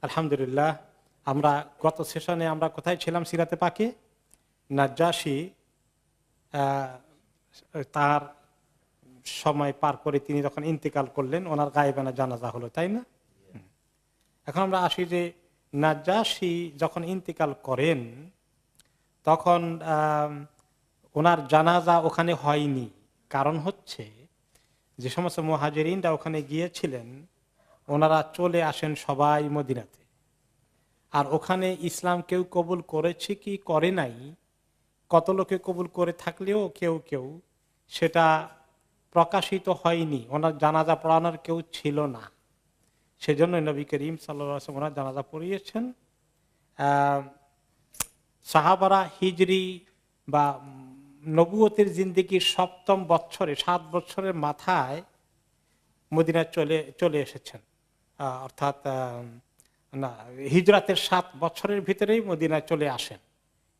আলহামদুলিল্লাহ। আমরা গত সেশনে আমরা কোথায় ছিলাম? সিরাতে পাকে নাজ্জাশী তার সময় পার করে তিনি যখন ইন্তেকাল করলেন, ওনার গায়েবানা জানাজা হলো, তাই না? এখন আমরা আসি যে নাজ্জাশী যখন ইন্তেকাল করেন তখন ওনার জানাজা ওখানে হয়নি। কারণ হচ্ছে যে সমস্ত মুহাজিরিনরা ওখানে গিয়েছিলেন ওনারা চলে আসেন সবাই মদিনাতে। আর ওখানে ইসলাম কেউ কবুল করেছে কি করে নাই, কত লোকে কবুল করে থাকলেও কেউ কেউ সেটা প্রকাশিত হয়নি। ওনার জানাজা পড়ানোর কেউ ছিল না, সেজন্য নবী করিম সাল্লাল্লাহু আলাইহি ওয়াসাল্লাম ওনার জানাজা পড়িয়েছেন। সাহাবারা হিজরি বা নবুয়তের জিন্দেগির 7ম বছরে 7 বছরের মাথায় মদিনায় চলে এসেছেন। অর্থাৎ না, হিজরাতের 7 বছরের ভিতরেই মদিনায় চলে আসেন।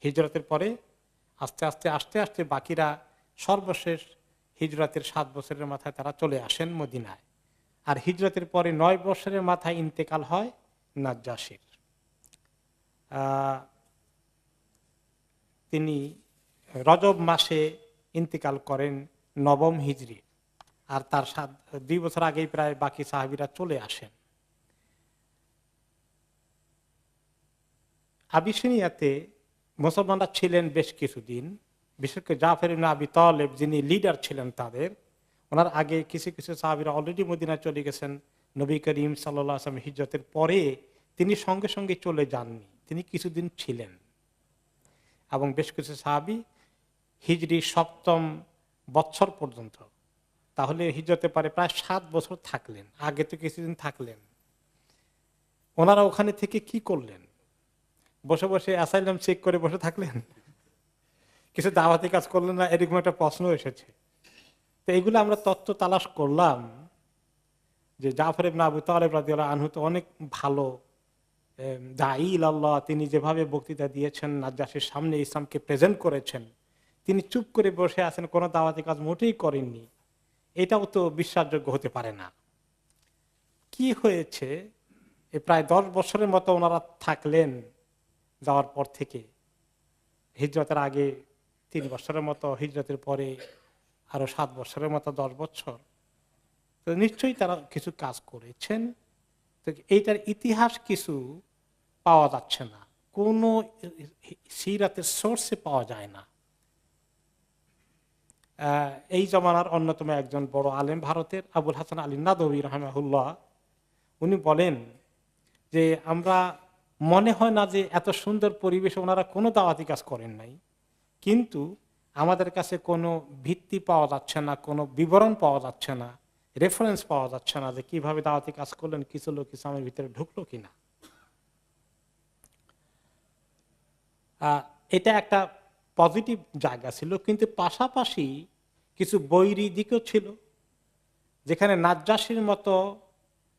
হিজরতের পরে আস্তে আস্তে আস্তে আস্তে বাকিরা সর্বশেষ হিজরতের 7 বছরের মাথায় তারা চলে আসেন মদিনায়। আর হিজরতের পরে 9 বছরের মাথায় ইন্তেকাল হয় নাজ্জাশীর। তিনি রজব মাসে ইন্তেকাল করেন 9ম হিজরি। আর তার 2 বছর আগেই প্রায় বাকি সাহাবীরা চলে আসেন। আবিসিনিয়াতে মুসলমানরা ছিলেন বেশ কিছুদিন, বিশেষ করে জাফর ইবনে আবি তালেব যিনি লিডার ছিলেন তাদের, ওনার আগে কিছু কিছু সাহাবীরা অলরেডি মদিনায় চলে গেছেন। নবী করিম সাল্লাল্লাহু আলাইহি ওয়াসাল্লাম হিজরতের পরে তিনি সঙ্গে সঙ্গে চলে যাননি, তিনি কিছুদিন ছিলেন। এবং বেশ কিছু সাহাবী হিজরি 7ম বছর পর্যন্ত, তাহলে হিজরতে পারে প্রায় 7 বছর থাকলেন, আগে তো কিছুদিন থাকলেন। ওনারা ওখানে থেকে কি করলেন? বসে বসে অ্যাসাইলাম চেক করে বসে থাকলেন? কিছু দাওয়াতি কাজ করলেন না? এরকম একটা প্রশ্ন এসেছে। তো এগুলো আমরা তত্ত্ব তালাশ করলাম যে জাফর ইবনে আবু তালেব রাদিয়াল্লাহু আনহু তো অনেক ভালো দাঈ ইলাল্লাহ। তিনি যেভাবে বক্তৃতা দিয়েছেন, নাজ্জাশীর সামনে ইসলামকে প্রেজেন্ট করেছেন, তিনি চুপ করে বসে আছেন, কোনো দাওয়াতি কাজ মোটেই করেননি। এটাও তো বিশ্বাসযোগ্য হতে পারে না। কি হয়েছে? প্রায় 10 বছরের মতো ওনারা থাকলেন যাওয়ার পর থেকে। হিজরতের আগে 3 বছরের মতো, হিজরতের পরে আরো 7 বছরের মতো, 10 বছর। তো নিশ্চয়ই তারা কিছু কাজ করেছেন। তো এইটার ইতিহাস কিছু পাওয়া যাচ্ছে না, কোনো সিরাতের সোর্সে পাওয়া যায় না। এই জমানার অন্যতম একজন বড় আলেম ভারতের আবুল হাসান আলী নাদভী রাহিমাহুল্লাহ, উনি বলেন যে আমরা মনে হয় না যে এত সুন্দর পরিবেশে ওনারা কোনো দাওয়াতি কাজ করেন নাই, কিন্তু আমাদের কাছে কোনো ভিত্তি পাওয়া যাচ্ছে না, কোনো বিবরণ পাওয়া যাচ্ছে না, রেফারেন্স পাওয়া যাচ্ছে না যে কিভাবে দাওয়াতি কাজ করলেন, কিছু লোক ইসলামের ভিতরে ঢুকলো কিনা। এটা একটা পজিটিভ জায়গা ছিল, কিন্তু পাশাপাশি কিছু বৈরী দিকও ছিল, যেখানে নাজ্জাশীর মতো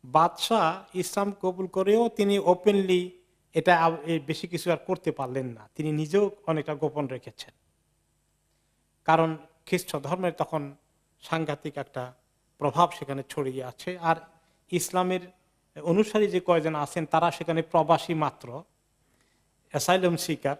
বাদশাহ ইসলাম কবুল করেও তিনি ওপেনলি এটা বেশি কিছু আর করতে পারলেন না। তিনি নিজেও অনেকটা গোপন রেখেছেন, কারণ খ্রিস্ট ধর্মের তখন সাংঘাতিক একটা প্রভাব সেখানে ছড়িয়ে আছে। আর ইসলামের অনুসারী যে কয়জন আছেন তারা সেখানে প্রবাসী মাত্র, অ্যাসাইলাম সিকার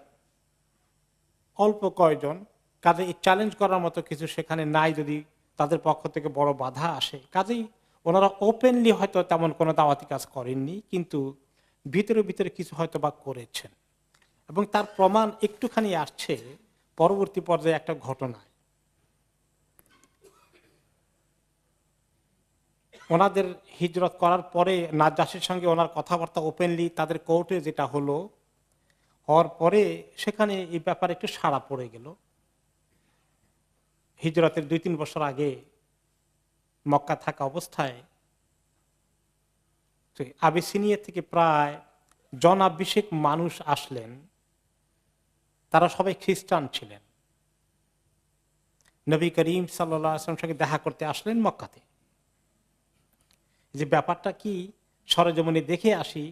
অল্প কয়জন। কাজে চ্যালেঞ্জ করার মতো কিছু সেখানে নাই যদি তাদের পক্ষ থেকে বড় বাধা আসে। কাজেই ওনারা ওপেনলি হয়তো তেমন কোনো দাওয়াতি কাজ করেননি, কিন্তু ভিতরে ভিতরে কিছু হয়তো বা করেছেন। এবং তার প্রমাণ একটুখানি আসছে পরবর্তী পর্যায়ে একটা ঘটনায়। ওনাদের হিজরত করার পরে নাজ্জাশীর সঙ্গে ওনার কথাবার্তা ওপেনলি তাদের কোর্টে যেটা হলো, হওয়ার পরে সেখানে এই ব্যাপারে একটু সাড়া পড়ে গেল। হিজরতের 2-3 বছর আগে মক্কা থাকা অবস্থায় আবিসিনিয়া থেকে প্রায় জনাভিষেক মানুষ আসলেন, তারা সবাই খ্রিস্টান ছিলেন। নবী করিম সাল্লাল্লাহু আলাইহি ওয়াসাল্লামের সঙ্গে দেখা করতে আসলেন মক্কাতে। যে ব্যাপারটা কি সরেজমিনে দেখে আসি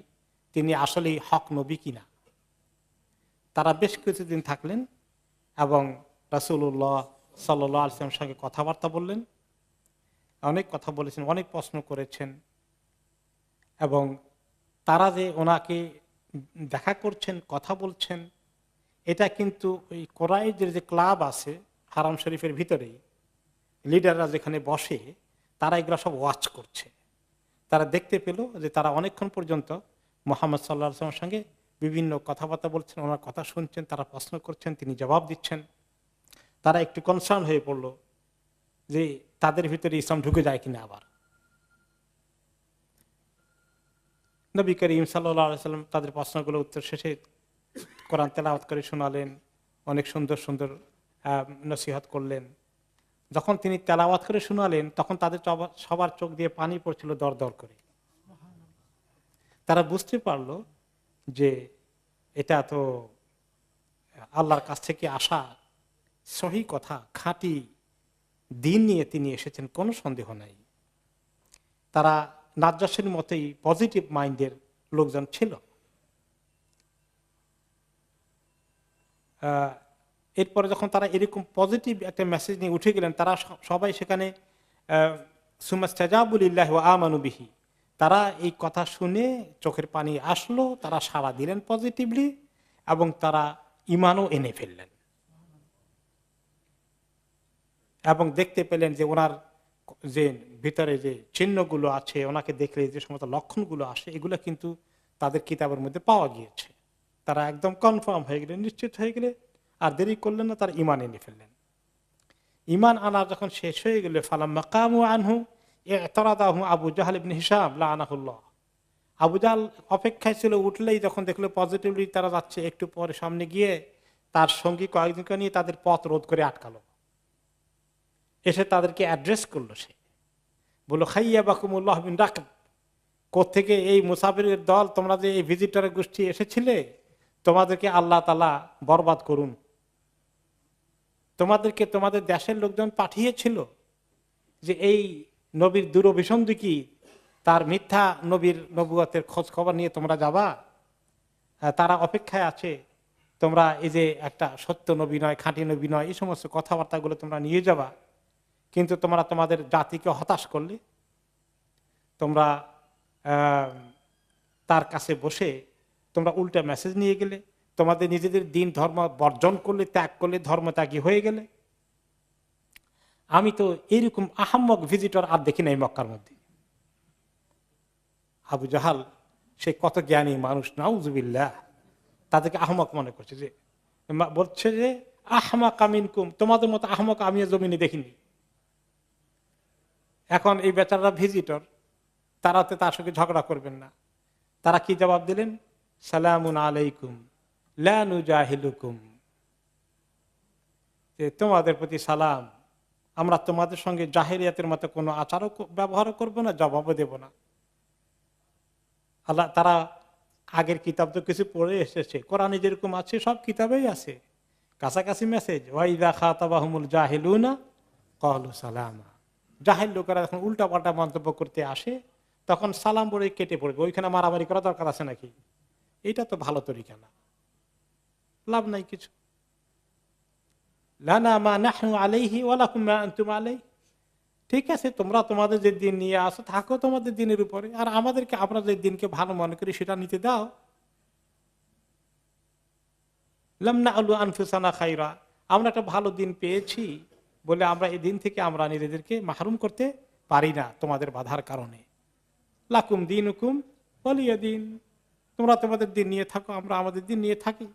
তিনি আসলেই হক নবী কিনা। তারা বেশ কিছুদিন থাকলেন এবং রাসূলুল্লাহ সাল্লাল্লাহু আলাইহি ওয়াসাল্লামের সঙ্গে কথাবার্তা বললেন, অনেক কথা বলেছেন, অনেক প্রশ্ন করেছেন। এবং তারা যে ওনাকে দেখা করছেন, কথা বলছেন, এটা কিন্তু ওই কোরাইশদের যে ক্লাব আছে হারাম শরীফের ভিতরেই, লিডাররা যেখানে বসে, তারা এগুলো সব ওয়াচ করছে। তারা দেখতে পেল যে তারা অনেকক্ষণ পর্যন্ত মোহাম্মদ সাল্লাহ আসলামের সঙ্গে বিভিন্ন কথাবার্তা বলছেন, ওনার কথা শুনছেন, তারা প্রশ্ন করছেন, তিনি জবাব দিচ্ছেন। তারা একটু কনসার্ন হয়ে পড়ল যে তাদের ভিতরে ইসলাম ঢুকে যায় কিনা। আবার নবী করিম সাল্লাল্লাহু আলাইহি ওয়াসাল্লাম তাদের প্রশ্নগুলো উত্তর শেষে কোরআন তেলাওয়াত করে শোনালেন, অনেক সুন্দর সুন্দর নসিহত করলেন। যখন তিনি তেলাওয়াত করে শোনালেন তখন তাদের সবার চোখ দিয়ে পানি পড়ছিল দর দর করে। তারা বুঝতে পারলো যে এটা তো আল্লাহর কাছ থেকে আসা সহি কথা, খাঁটি দিন নিয়ে তিনি এসেছেন, কোনো সন্দেহ নাই। তারা নাজ্জাশীর মতোই পজিটিভ মাইন্ডের লোকজন ছিল। এরপরে যখন তারা এরকম পজিটিভ একটা মেসেজ নিয়ে উঠে গেলেন, তারা সবাই সেখানে সুমাস্তাজাবুলিল্লাহ ওয়া আমানু বিহি, তারা এই কথা শুনে চোখের পানি আসলো, তারা সাড়া দিলেন পজিটিভলি এবং তারা ঈমানও এনে ফেললেন। এবং দেখতে পেলেন যে ওনার যে ভিতরে যে চিহ্নগুলো আছে, ওনাকে দেখলে যে সমস্ত লক্ষণগুলো আসে, এগুলো কিন্তু তাদের কিতাবের মধ্যে পাওয়া গিয়েছে। তারা একদম কনফার্ম হয়ে গেলেন, নিশ্চিত হয়ে গেলে, আর দেরি করলেন না, তারা ঈমান এনে ফেললেন। ঈমান আনা যখন শেষ হয়ে গেল, ফালাম্মা কামু আনহু ইতারাদাহু আবু জাহল ইবনে হিশাম লাআনাহুল্লাহ। আবু জাহল অপেক্ষায় ছিল, উঠলেই যখন দেখলো পজিটিভলি তারা যাচ্ছে, একটু পরে সামনে গিয়ে তার সঙ্গী কয়েকজনকে নিয়ে তাদের পথ রোধ করে আটকালো। এসে তাদেরকে অ্যাড্রেস করলো, সে বলল, খাইয়া বাকুমুল্লাহ বিন রাকব, কোত্থেকে এই মুসাফিরের দল, তোমরা যে এই ভিজিটরের গোষ্ঠী এসেছিলে, তোমাদেরকে আল্লাহ তাআলা বরবাদ করুন। তোমাদেরকে তোমাদের দেশের লোকজন পাঠিয়েছিল যে এই নবীর দুরভিসন্ধি কি, তার মিথ্যা নবীর নবুয়তের খোঁজ খবর নিয়ে তোমরা যাবা, তারা অপেক্ষায় আছে, তোমরা এই যে একটা সত্য নবী নয়, খাঁটি নবী নয়, এই সমস্ত কথাবার্তাগুলো তোমরা নিয়ে যাবা, কিন্তু তোমরা তোমাদের জাতিকে হতাশ করলে। তোমরা তার কাছে বসে তোমরা উল্টা মেসেজ নিয়ে গেলে, তোমাদের নিজেদের দিন ধর্ম বর্জন করলে, ত্যাগ করলে, ধর্মত্যাগী হয়ে গেলে। আমি তো এরকম আহাম্মক ভিজিটর আর দেখি নাই মক্কার মধ্যে। আবু জাহাল সে কত জ্ঞানী মানুষ, নাউজুবিল্লাহ, তাদেরকে আহমক মনে করছে, যে বলছে যে আহমাক মিনকুম, তোমাদের মতো আহমক আমি জমিনে দেখিনি। এখন এই বেচারারা ভিজিটর, তারা তো তার সঙ্গে ঝগড়া করবেন না। তারা কি জবাব দিলেন? সালামুন আলাইকুম লা নুজাহিলুকুম, যে তোমাদের প্রতি সালাম, আমরা তোমাদের সঙ্গে জাহেলিয়াতের মতো কোনো আচারও ব্যবহারও করবো না, জবাবও দেব না। আল্লাহ তারা আগের কিতাব তো কিছু পড়ে এসেছে, কোরআনে যেরকম আছে সব কিতাবেই আছে কাছাকাছি মেসেজ, ওয়াইদা খাতাবাহুমুল জাহিলুনা ক্বালু সালামা। জাহেল লোকেরা যখন উল্টা পাল্টা মন্তব্য করতে আসে, তখন সালাম বলে কেটে পড়বে। ওইখানে মারামারি করা দরকার আছে নাকি? এটা তো ভালো তরিকা না, লাভ নাই কিছু। লানা মা নাহনু আলাইহি ওয়া লাকুম মা আনতুম আলাইহি, ঠিক আছে, তোমরা তোমাদের যে দিন নিয়ে আসো, থাকো তোমাদের দিনের উপরে, আর আমাদেরকে আমরা যে দিনকে ভালো মনে করি সেটা নিতে দাও। লাম না'লু আনফুসানা খায়রা, আমরা একটা ভালো দিন পেয়েছি বলে আমরা এই দিন থেকে আমরা নিজেদেরকে মাহরুম করতে পারি না তোমাদের বাধার কারণে। লাকুম দীনুকুম ওয়ালিয়া দিন, তোমরা তোমাদের দিন নিয়ে থাকো, আমরা আমাদের দিন নিয়ে থাকি,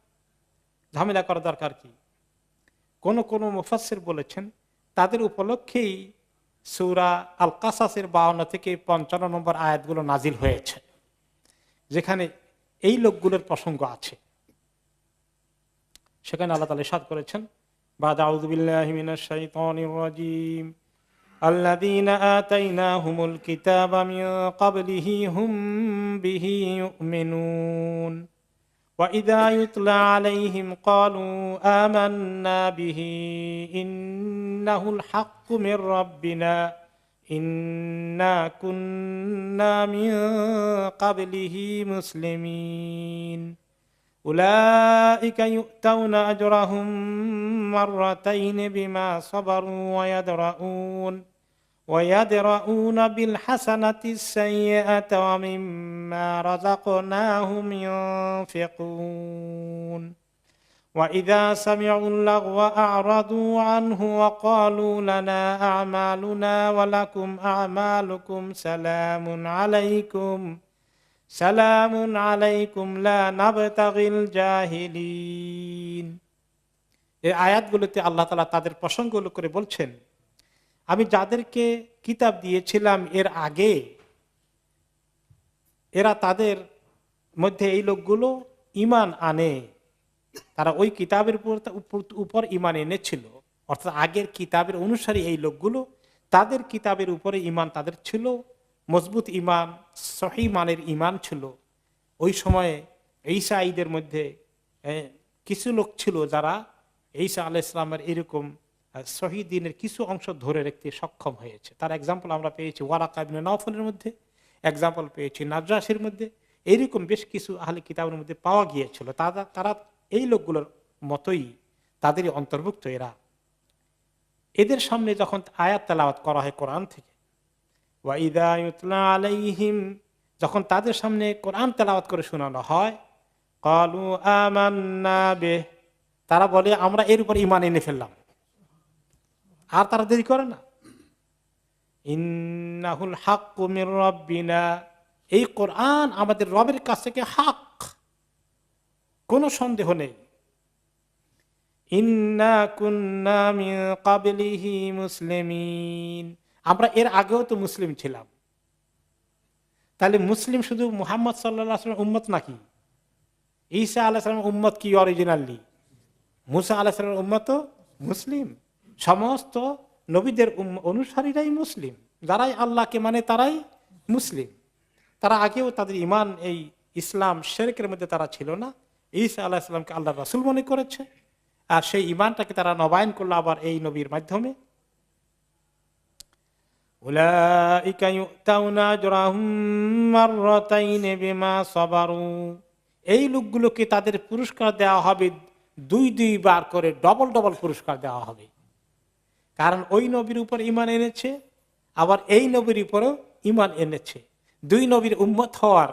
ঝামেলা করা দরকার কি? কোন কোন মুফাসসির বলেছেন তাদের উপলক্ষেই সূরা আল কাসাসের 52 থেকে 55 নম্বর আয়াতগুলো নাজিল হয়েছে, যেখানে এই লোকগুলোর প্রসঙ্গ আছে। সেখানে আল্লাহ তাআলা ইরশাদ করেছেন, বা'দা আউযু বিল্লাহি মিনাশ শাইতানির রাজীম, আল্লাযীনা আতাইনাহুমুল কিতাবা মিন ক্বাবলিহি হুম বিহি ইউমিনুন ওয়া ইযা ইউতলা আলাইহিম ক্বালু আমান্না বিহি ইন্নাহুল হাক্কু মির রাব্বিনা ইন্না কুন্না মিন ক্বাবলিহি মুসলিমিন উলাইকা ইউতাউনা আজরাহুম মাররাতাইন বিমা সাবারু ওয়া ইয়াদরাউন ويدرؤون بالحسنة السيئة ومما رزقناهم ينفقون وإذا سمعوا اللغو أعرضوا عنه وقالوا لنا أعمالنا ولكم أعمالكم سلام عليكم لا نبتغي الجاهلين। এই আয়াতগুলোতে আল্লাহ তাআলা তাদের প্রসঙ্গগুলো করে বলছেন, আমি যাদেরকে কিতাব দিয়েছিলাম এর আগে, এরা তাদের মধ্যে এই লোকগুলো ঈমান আনে, তারা ওই কিতাবের উপর ঈমান এনেছিল, অর্থাৎ আগের কিতাবের অনুসারী এই লোকগুলো, তাদের কিতাবের উপরে ঈমান তাদের ছিল, মজবুত ঈমান, সহিহ মানের ঈমান ছিল। ওই সময়ে ঈসা ঈদের মধ্যে কিছু লোক ছিল যারা ঈসা আলাইহিস সালামের এরকম সহিহ দ্বীনের কিছু অংশ ধরে রাখতে সক্ষম হয়েছে। তার এক্সাম্পল আমরা পেয়েছি ওয়ারাকা ইবনে নওফলের মধ্যে, এক্সাম্পল পেয়েছি নাজ্জাশীর মধ্যে, এইরকম বেশ কিছু আহলে কিতাবের মধ্যে পাওয়া গিয়েছিল। তারা এই লোকগুলোর মতোই, তাদেরই অন্তর্ভুক্ত এরা। এদের সামনে যখন আয়াত তেলাওয়াত করা হয় কোরআন থেকে, ওয়াইদা ইউতলা আলাইহিম, যখন তাদের সামনে কোরআন তেলাওয়াত করে শোনানো হয়, ক্বালু আমান্না বিহি, তারা বলে আমরা এর উপর ঈমান এনে ফেললাম। আর তারা দেরি করে না, ইন্নাহুল হাক্কু মির রাব্বিনা, এই কোরআন আমাদের রবের কাছ থেকে হক, কোনো সন্দেহ নেই। ইন্না কুন্না মিন ক্বাবলিহি মুসলিমিন, আমরা এর আগেও তো মুসলিম ছিলাম। তাহলে মুসলিম শুধু মুহাম্মদ সাল্লাল্লাহু আলাইহি ওয়াসাল্লাম উম্মত নাকি? ঈসা আলাইহিস সালামের উম্মত কি অরিজিনালি? মুসা আলাইহিস সালামের উম্মত মুসলিম। সমস্ত নবীদের অনুসারীরাই মুসলিম, যারাই আল্লাহকে মানে তারাই মুসলিম। তারা আগেও তাদের ঈমান এই ইসলাম শিরকের মধ্যে তারা ছিল না, ঈসা আলাইহিস সালামকে আল্লাহর রাসূল মনে করেছে, আর সেই ঈমানটাকে তারা নবায়ন করলো আবার এই নবীর মাধ্যমে। উলাইকা ইউতাউনা আজরাহুম মাররাতাইন বিমা সাবারু, এই লোকগুলোকে তাদের পুরস্কার দেওয়া হবে দুই বার করে, ডবল পুরস্কার দেওয়া হবে। কারণ ওই নবীর উপর ঈমান এনেছে, আবার এই নবীর উপরও ঈমান এনেছে। দুই নবীর উম্মত হওয়ার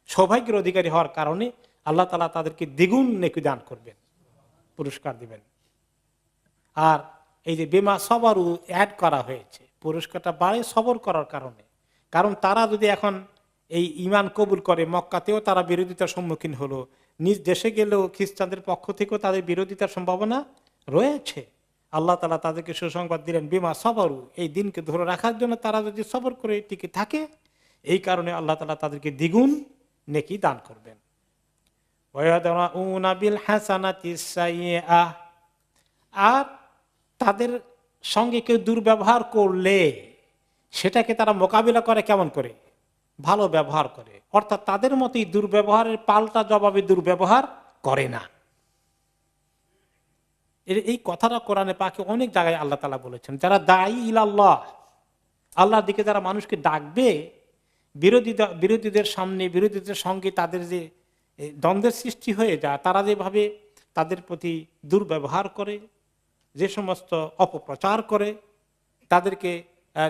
সৌভাগ্যের অধিকারী হওয়ার কারণে আল্লাহ তাআলা তাদেরকে দ্বিগুণ নেকি দান করবেন, পুরস্কার দিবেন। আর এই যে বিমা সাবারু অ্যাড করা হয়েছে, পুরস্কারটা বাড়ে সবর করার কারণে। কারণ তারা যদি এখন এই ঈমান কবুল করে, মক্কাতেও তারা বিরোধিতার সম্মুখীন হলো, নিজ দেশে গেলেও খ্রিস্টানদের পক্ষ থেকেও তাদের বিরোধিতার সম্ভাবনা রয়েছে। আল্লাহ তাআলা তাদেরকে সুসংবাদ দিলেন বিমা সাবারু, এই দিনকে ধরে রাখার জন্য তারা যদি সবর করে টিকে থাকে, এই কারণে আল্লাহ তাআলা তাদেরকে দ্বিগুণ নেকি দান করবেন। ওয়ায়াদরাউনা বিল হাসানাতিস সাইয়্যিআহ, আর তাদের সঙ্গে কেউ দুর্ব্যবহার করলে সেটাকে তারা মোকাবিলা করে কেমন করে? ভালো ব্যবহার করে। অর্থাৎ তাদের মতোই দুর্ব্যবহারের পাল্টা জবাবে দুর্ব্যবহার করে না। এই কথাটা কোরআনে পাকে অনেক জায়গায় আল্লাহ তাআলা বলেছেন। যারা দাঈ ইলাল্লাহ, আল্লাহর দিকে যারা মানুষকে ডাকবে, বিরোধীদের সামনে, বিরোধীদের সঙ্গে তাদের যে দ্বন্দ্বের সৃষ্টি হয়ে যায়, তারা যেভাবে তাদের প্রতি দুর্ব্যবহার করে, যে সমস্ত অপপ্রচার করে, তাদেরকে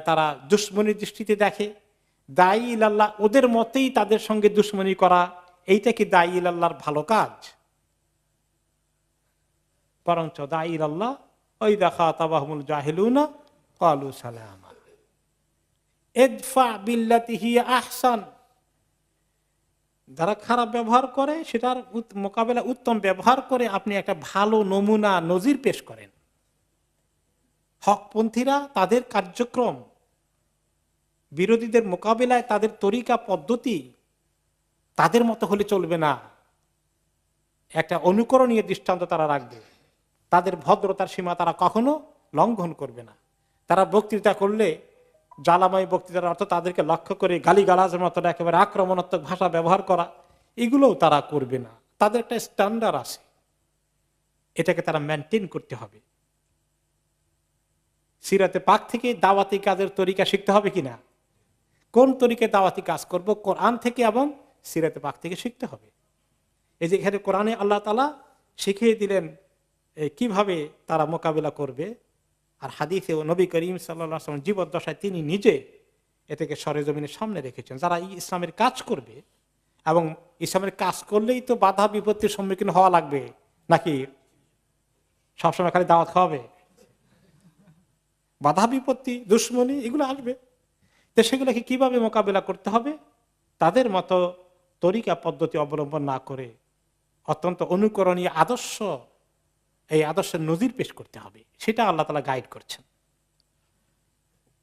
তারা দুশ্মনীর দৃষ্টিতে দেখে, দাঈ ইলাল্লাহ ওদের মতেই তাদের সঙ্গে দুশ্মনী করা, এইটা কি দাঈ ইলাল্লাহর ভালো কাজ? বরঞ্চ দাঈ ইলাল্লাহ ওয়াইদা খাতাবাহুমুল জাহিলুনা ক্বালু সালামা, ইদফা বিল্লাতি হিয়া আহসান, যারা খারাপ ব্যবহার করে সেটার মোকাবেলা উত্তম ব্যবহার করে আপনি একটা ভালো নমুনা নজির পেশ করেন। হকপন্থীরা তাদের কার্যক্রম, বিরোধীদের মোকাবিলায় তাদের তরিকা পদ্ধতি তাদের মতো হলে চলবে না, একটা অনুকরণীয় দৃষ্টান্ত তারা রাখবে। তাদের ভদ্রতার সীমা তারা কখনো লঙ্ঘন করবে না। তারা বক্তৃতা করলে জ্বালাময় বক্তৃতার অর্থ তাদেরকে লক্ষ্য করে গালিগালাজের মতো একেবারে আক্রমণাত্মক ভাষা ব্যবহার করা, এগুলোও তারা করবে না। তাদের একটা স্ট্যান্ডার্ড আছে, এটাকে তারা মেনটেন করতে হবে। সিরাতে পাক থেকে দাওয়াতি কাজের তরিকা শিখতে হবে কিনা, কোন তরিকায় দাওয়াতি কাজ করব, কোরআন থেকে এবং সিরাতে পাক থেকে শিখতে হবে। এই যে এখানে কোরআনে আল্লাহ তাআলা শিখিয়ে দিলেন কিভাবে তারা মোকাবিলা করবে, আর হাদিসে নবী করিম সাল্লাল্লাহু আলাইহি ওয়াসাল্লাম জীবদ্দশায় তিনি নিজে এটাকে সরেজমিনের সামনে রেখেছেন। যারা ইসলামের কাজ করবে, এবং ইসলামের কাজ করলেই তো বাধা বিপত্তির সম্মুখীন হওয়া লাগবে, নাকি সবসময় খালি দাওয়াত খাওয়াবে? বাধা বিপত্তি, দুশ্মনী এগুলো আসবে। তো সেগুলোকে কিভাবে মোকাবিলা করতে হবে? তাদের মতো তরিকা পদ্ধতি অবলম্বন না করে অত্যন্ত অনুকরণীয় আদর্শ, এই আদর্শের নজির পেশ করতে হবে। সেটা আল্লাহ তাআলা গাইড করছেন।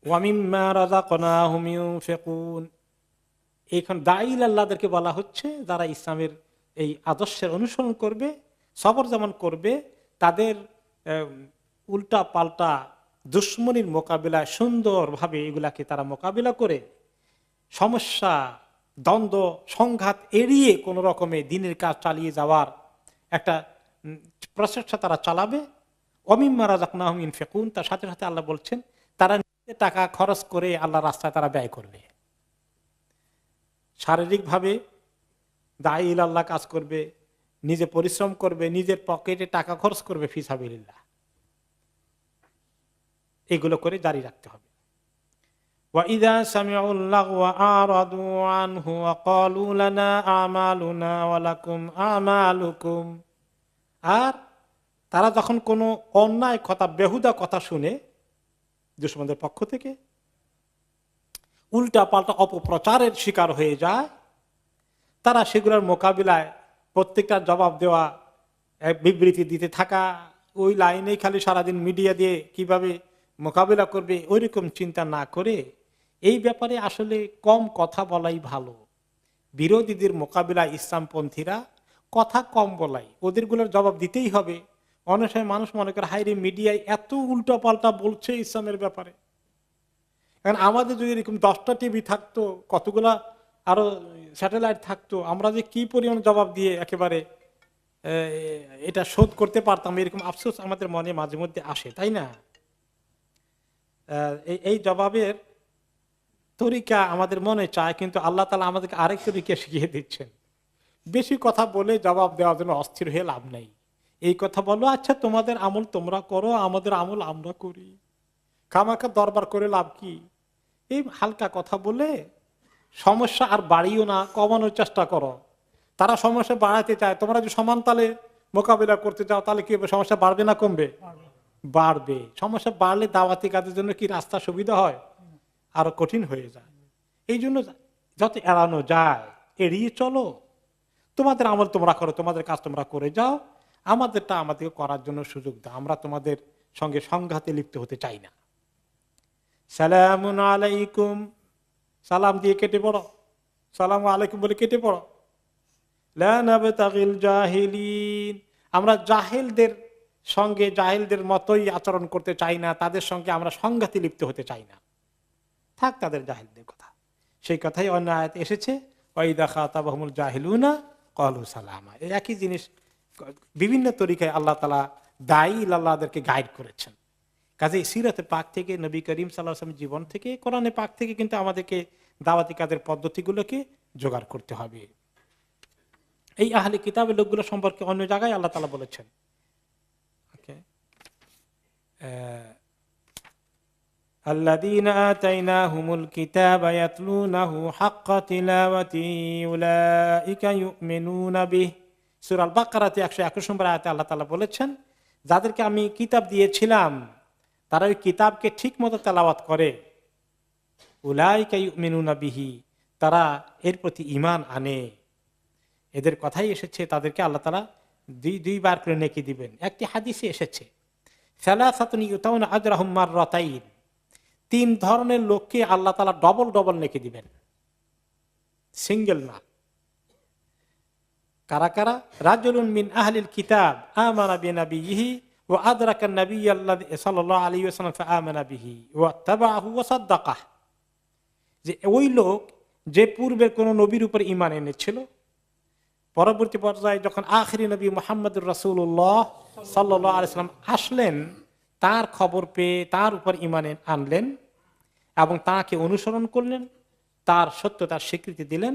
ওয়ামিম্মা রাযাকনাহুম ইউনফিকুন, এখন দাঈল আল্লাহদেরকে বলা হচ্ছে যারা ইসলামের এই আদর্শের অনুসরণ করবে, সবর যেমন করবে, তাদের উল্টা পাল্টা দুশ্মনীর মোকাবিলায় সুন্দরভাবে এগুলাকে তারা মোকাবিলা করে সমস্যা, দ্বন্দ্ব, সংঘাত এড়িয়ে কোন রকমে দিনের কাজ চালিয়ে যাওয়ার একটা প্রচেষ্টা তারা চালাবে। ওয়ামিম্মা রাযাকনাহুম ইউনফিকুন, তার সাথে সাথে আল্লাহ বলছেন তারা নিজে টাকা খরচ করে আল্লাহর রাস্তায় তারা ব্যয় করবে। শারীরিকভাবে দাঈল আল্লাহ কাজ করবে, নিজে পরিশ্রম করবে, নিজের পকেটে টাকা খরচ করবে ফি সাবিলিল্লাহ। এগুলো করে জারি রাখতে হবে। وَإِذَا سَمِعُوا اللَّغْوَ أَعْرَضُوا عَنْهُ وَقَالُوا لَنَا أَعْمَالُنَا وَلَكُمْ أَعْمَالُكُمْ, আর তারা যখন কোনো অন্যায় কথা, বেহুদা কথা শুনে দুশমনদের পক্ষ থেকে, উল্টা পাল্টা অপপ্রচারের শিকার হয়ে যায়, তারা সেগুলোর মোকাবিলায় প্রত্যেকটা জবাব দেওয়া, বিবৃতি দিতে থাকা, ওই লাইনেই খালি সারাদিন মিডিয়া দিয়ে কিভাবে মোকাবিলা করবে ওইরকম চিন্তা না করে এই ব্যাপারে আসলে কম কথা বলাই ভালো। বিরোধীদের মোকাবিলায় ইসলামপন্থীরা কথা কম বলাই, ওদেরগুলোর জবাব দিতেই হবে। অনেক সময় মানুষ মনে করে হাইরে মিডিয়ায় এত উল্টো পাল্টা বলছে ইসলামের ব্যাপারে। কারণ আমাদের যদি এরকম 10টা টিভি থাকতো, কতগুলা আরো স্যাটেলাইট থাকতো, আমরা যে কি পরিমাণ জবাব দিয়ে একেবারে এটা শোধ করতে পারতাম, এরকম আফসোস আমাদের মনে মাঝে মধ্যে আসে, তাই না? এই জবাবের তরিকা আমাদের মনে চায়, কিন্তু আল্লাহ তাআলা আমাদেরকে আরেক তরিকা শিখিয়ে দিচ্ছেন। বেশি কথা বলে জবাব দেওয়ার জন্য অস্থির হয়ে লাভ নেই। এই কথা বলো, আচ্ছা তোমাদের আমল তোমরা করো, আমাদের আমল আমরা করি, খামাখা দরবার করে লাভ কি? এই হালকা কথা বলে সমস্যা আর বাড়িও না, কমানোর চেষ্টা করো। তারা সমস্যা বাড়াতে চায়, তোমরা যদি সমান তালে মোকাবিলা করতে চাও তাহলে কি হবে? সমস্যা বাড়বে না কমবে? বাড়বে। সমস্যা বাড়লে দাওয়াতি কাজের জন্য কি রাস্তা সুবিধা হয়? আরো কঠিন হয়ে যায়। এই জন্য যত এড়ানো যায় এড়িয়ে চলো। তোমাদের আমল তোমরা করো, তোমাদের কাজ তোমরা করে যাও, আমাদেরটা আমাদেরকে করার জন্য সুযোগ দাও। আমরা তোমাদের সঙ্গে সংঘাতে লিপ্ত হতে চাই না। সালামুন আলাইকুম, সালাম দিয়ে কেটে পড়ো, সালাম আলাইকুম বলে কেটে পড়ো। লা নাবতাগিল জাহিলিন, আমরা জাহেলদের সঙ্গে জাহেলদের মতোই আচরণ করতে চাই না, তাদের সঙ্গে আমরা সংঘাতে লিপ্ত হতে চাই না। থাক তাদের জাহেলদের কথা, সেই কথাই অন্য আয়াতে এসেছে, ওয়াইদা খাতাবাহুমুল জাহিলুনা ক্বালু সালামা। এই একই জিনিস বিভিন্ন তরিকায় আল্লাহ তাআলা দাঈল আল্লাহদেরকে গাইড করেছেন। কাজে সিরাতে পাক থেকে, নবী করিম সাল্লাল্লাহু আলাইহি ওয়াসাল্লামের জীবন থেকে, কোরআনে পাক থেকে কিন্তু আমাদেরকে দাওয়াতি কাজের পদ্ধতিগুলোকে জোগাড় করতে হবে। এই আহলে কিতাবের লোকগুলো সম্পর্কে অন্য জায়গায় আল্লাহ তাআলা বলেছেন, আল্লাযীনা আতাইনাহুমুল কিতাবা ইয়াতলুনাহু হাক্কা তিলাওয়াতিহি উলাইকা ইউমিনুনা বিহি। সূরা আল বাকারাতে 121 নম্বর আয়াতে আল্লাহ তাআলা বলেছেন, যাদেরকে আমি কিতাব দিয়েছিলাম তারা ওই কিতাবকে ঠিকমতো তেলাওয়াত করে, উলাইকা ইউমিনুনা বিহি, তারা এর প্রতি ঈমান আনে। এদের কথাই এসেছে, তাদেরকে আল্লাহ তাআলা দুইবার করে নেকি দিবেন। একটি হাদিসে এসেছে, সালাসাতুন ইউতাউনা আজরাহুম মাররাতাইন, 3 ধরনের লোককে আল্লাহ তাআলা ডবল ডবল নেকি দিবেন, সিঙ্গেল না। কারা কারা? রাজুলুন মিন আহলিল কিতাব আমানা বিনাবিয়িহি ওয়া আদরাকা আন-নাবিয়্যাল্লাযী সাল্লাল্লাহু আলাইহি ওয়াসাল্লাম ফাআমানা বিহি ওয়া তাবাআহু ওয়া সাদ্দাকাহ, যে ওই লোক যে পূর্বের কোন নবীর উপর ঈমান এনেছিল, পরবর্তী পর্যায়ে যখন আখিরি নবী মুহাম্মদুর রাসূলুল্লাহ সাল্লাল্লাহু আলাইহি ওয়াসাল্লাম আসলেন, তার খবর পেয়ে তার উপর ঈমান আনলেন এবং তাকে অনুসরণ করলেন, তার সত্যতার স্বীকৃতি দিলেন,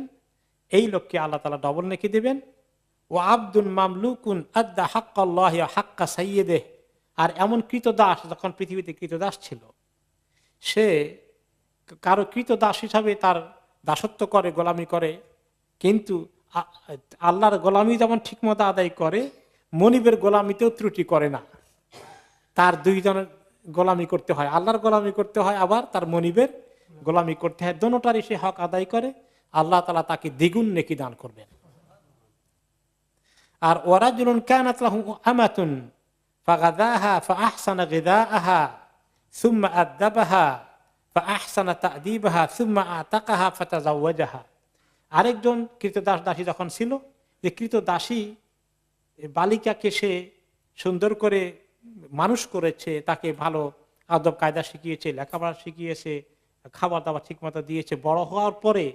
এই লোককে আল্লাহ তাআলা ডবল নেকি দেবেন। ও আব্দুল মামলুকুন আদ্দা হাক্কাল্লাহি ওয়া হাক্কা সাইয়্যিদিহি আর এমন কৃতদাস, যখন পৃথিবীতে কৃতদাস ছিল, সে কারো কৃতদাস হিসাবে তার দাসত্ব করে, গোলামি করে, কিন্তু আল্লাহর গোলামি যেমন ঠিকমতো আদায় করে, মনিবের গোলামিতেও ত্রুটি করে না। তার দুইজনের গোলামি করতে হয়, আল্লাহর গোলামি করতে হয়, আবার তার মনিবের গোলামি করতে হয়। দোনোটারই সে হক আদায় করে, আল্লাহ তাআলা তাকে দ্বিগুণ নেকি দান করবেন। আর ওয়ারাজুলুন কানাত লাহু আমাতুন ফাগাদাহা ফাআহসানা গিদাআহা সুম্মা আদাবাহা ফাআহসানা তা'দীবাহা সুম্মা আতাকাহা ফাতাযাওয়াজাহা। আরেকজন কৃতদাস দাসী যখন ছিল, যে কৃতদাসী বালিকাকে সে সুন্দর করে মানুষ করেছে, তাকে ভালো আদব কায়দা শিখিয়েছে, লেখাপড়া শিখিয়েছে, খাবার দাবার ঠিক মতো দিয়েছে, বড় হওয়ার পরে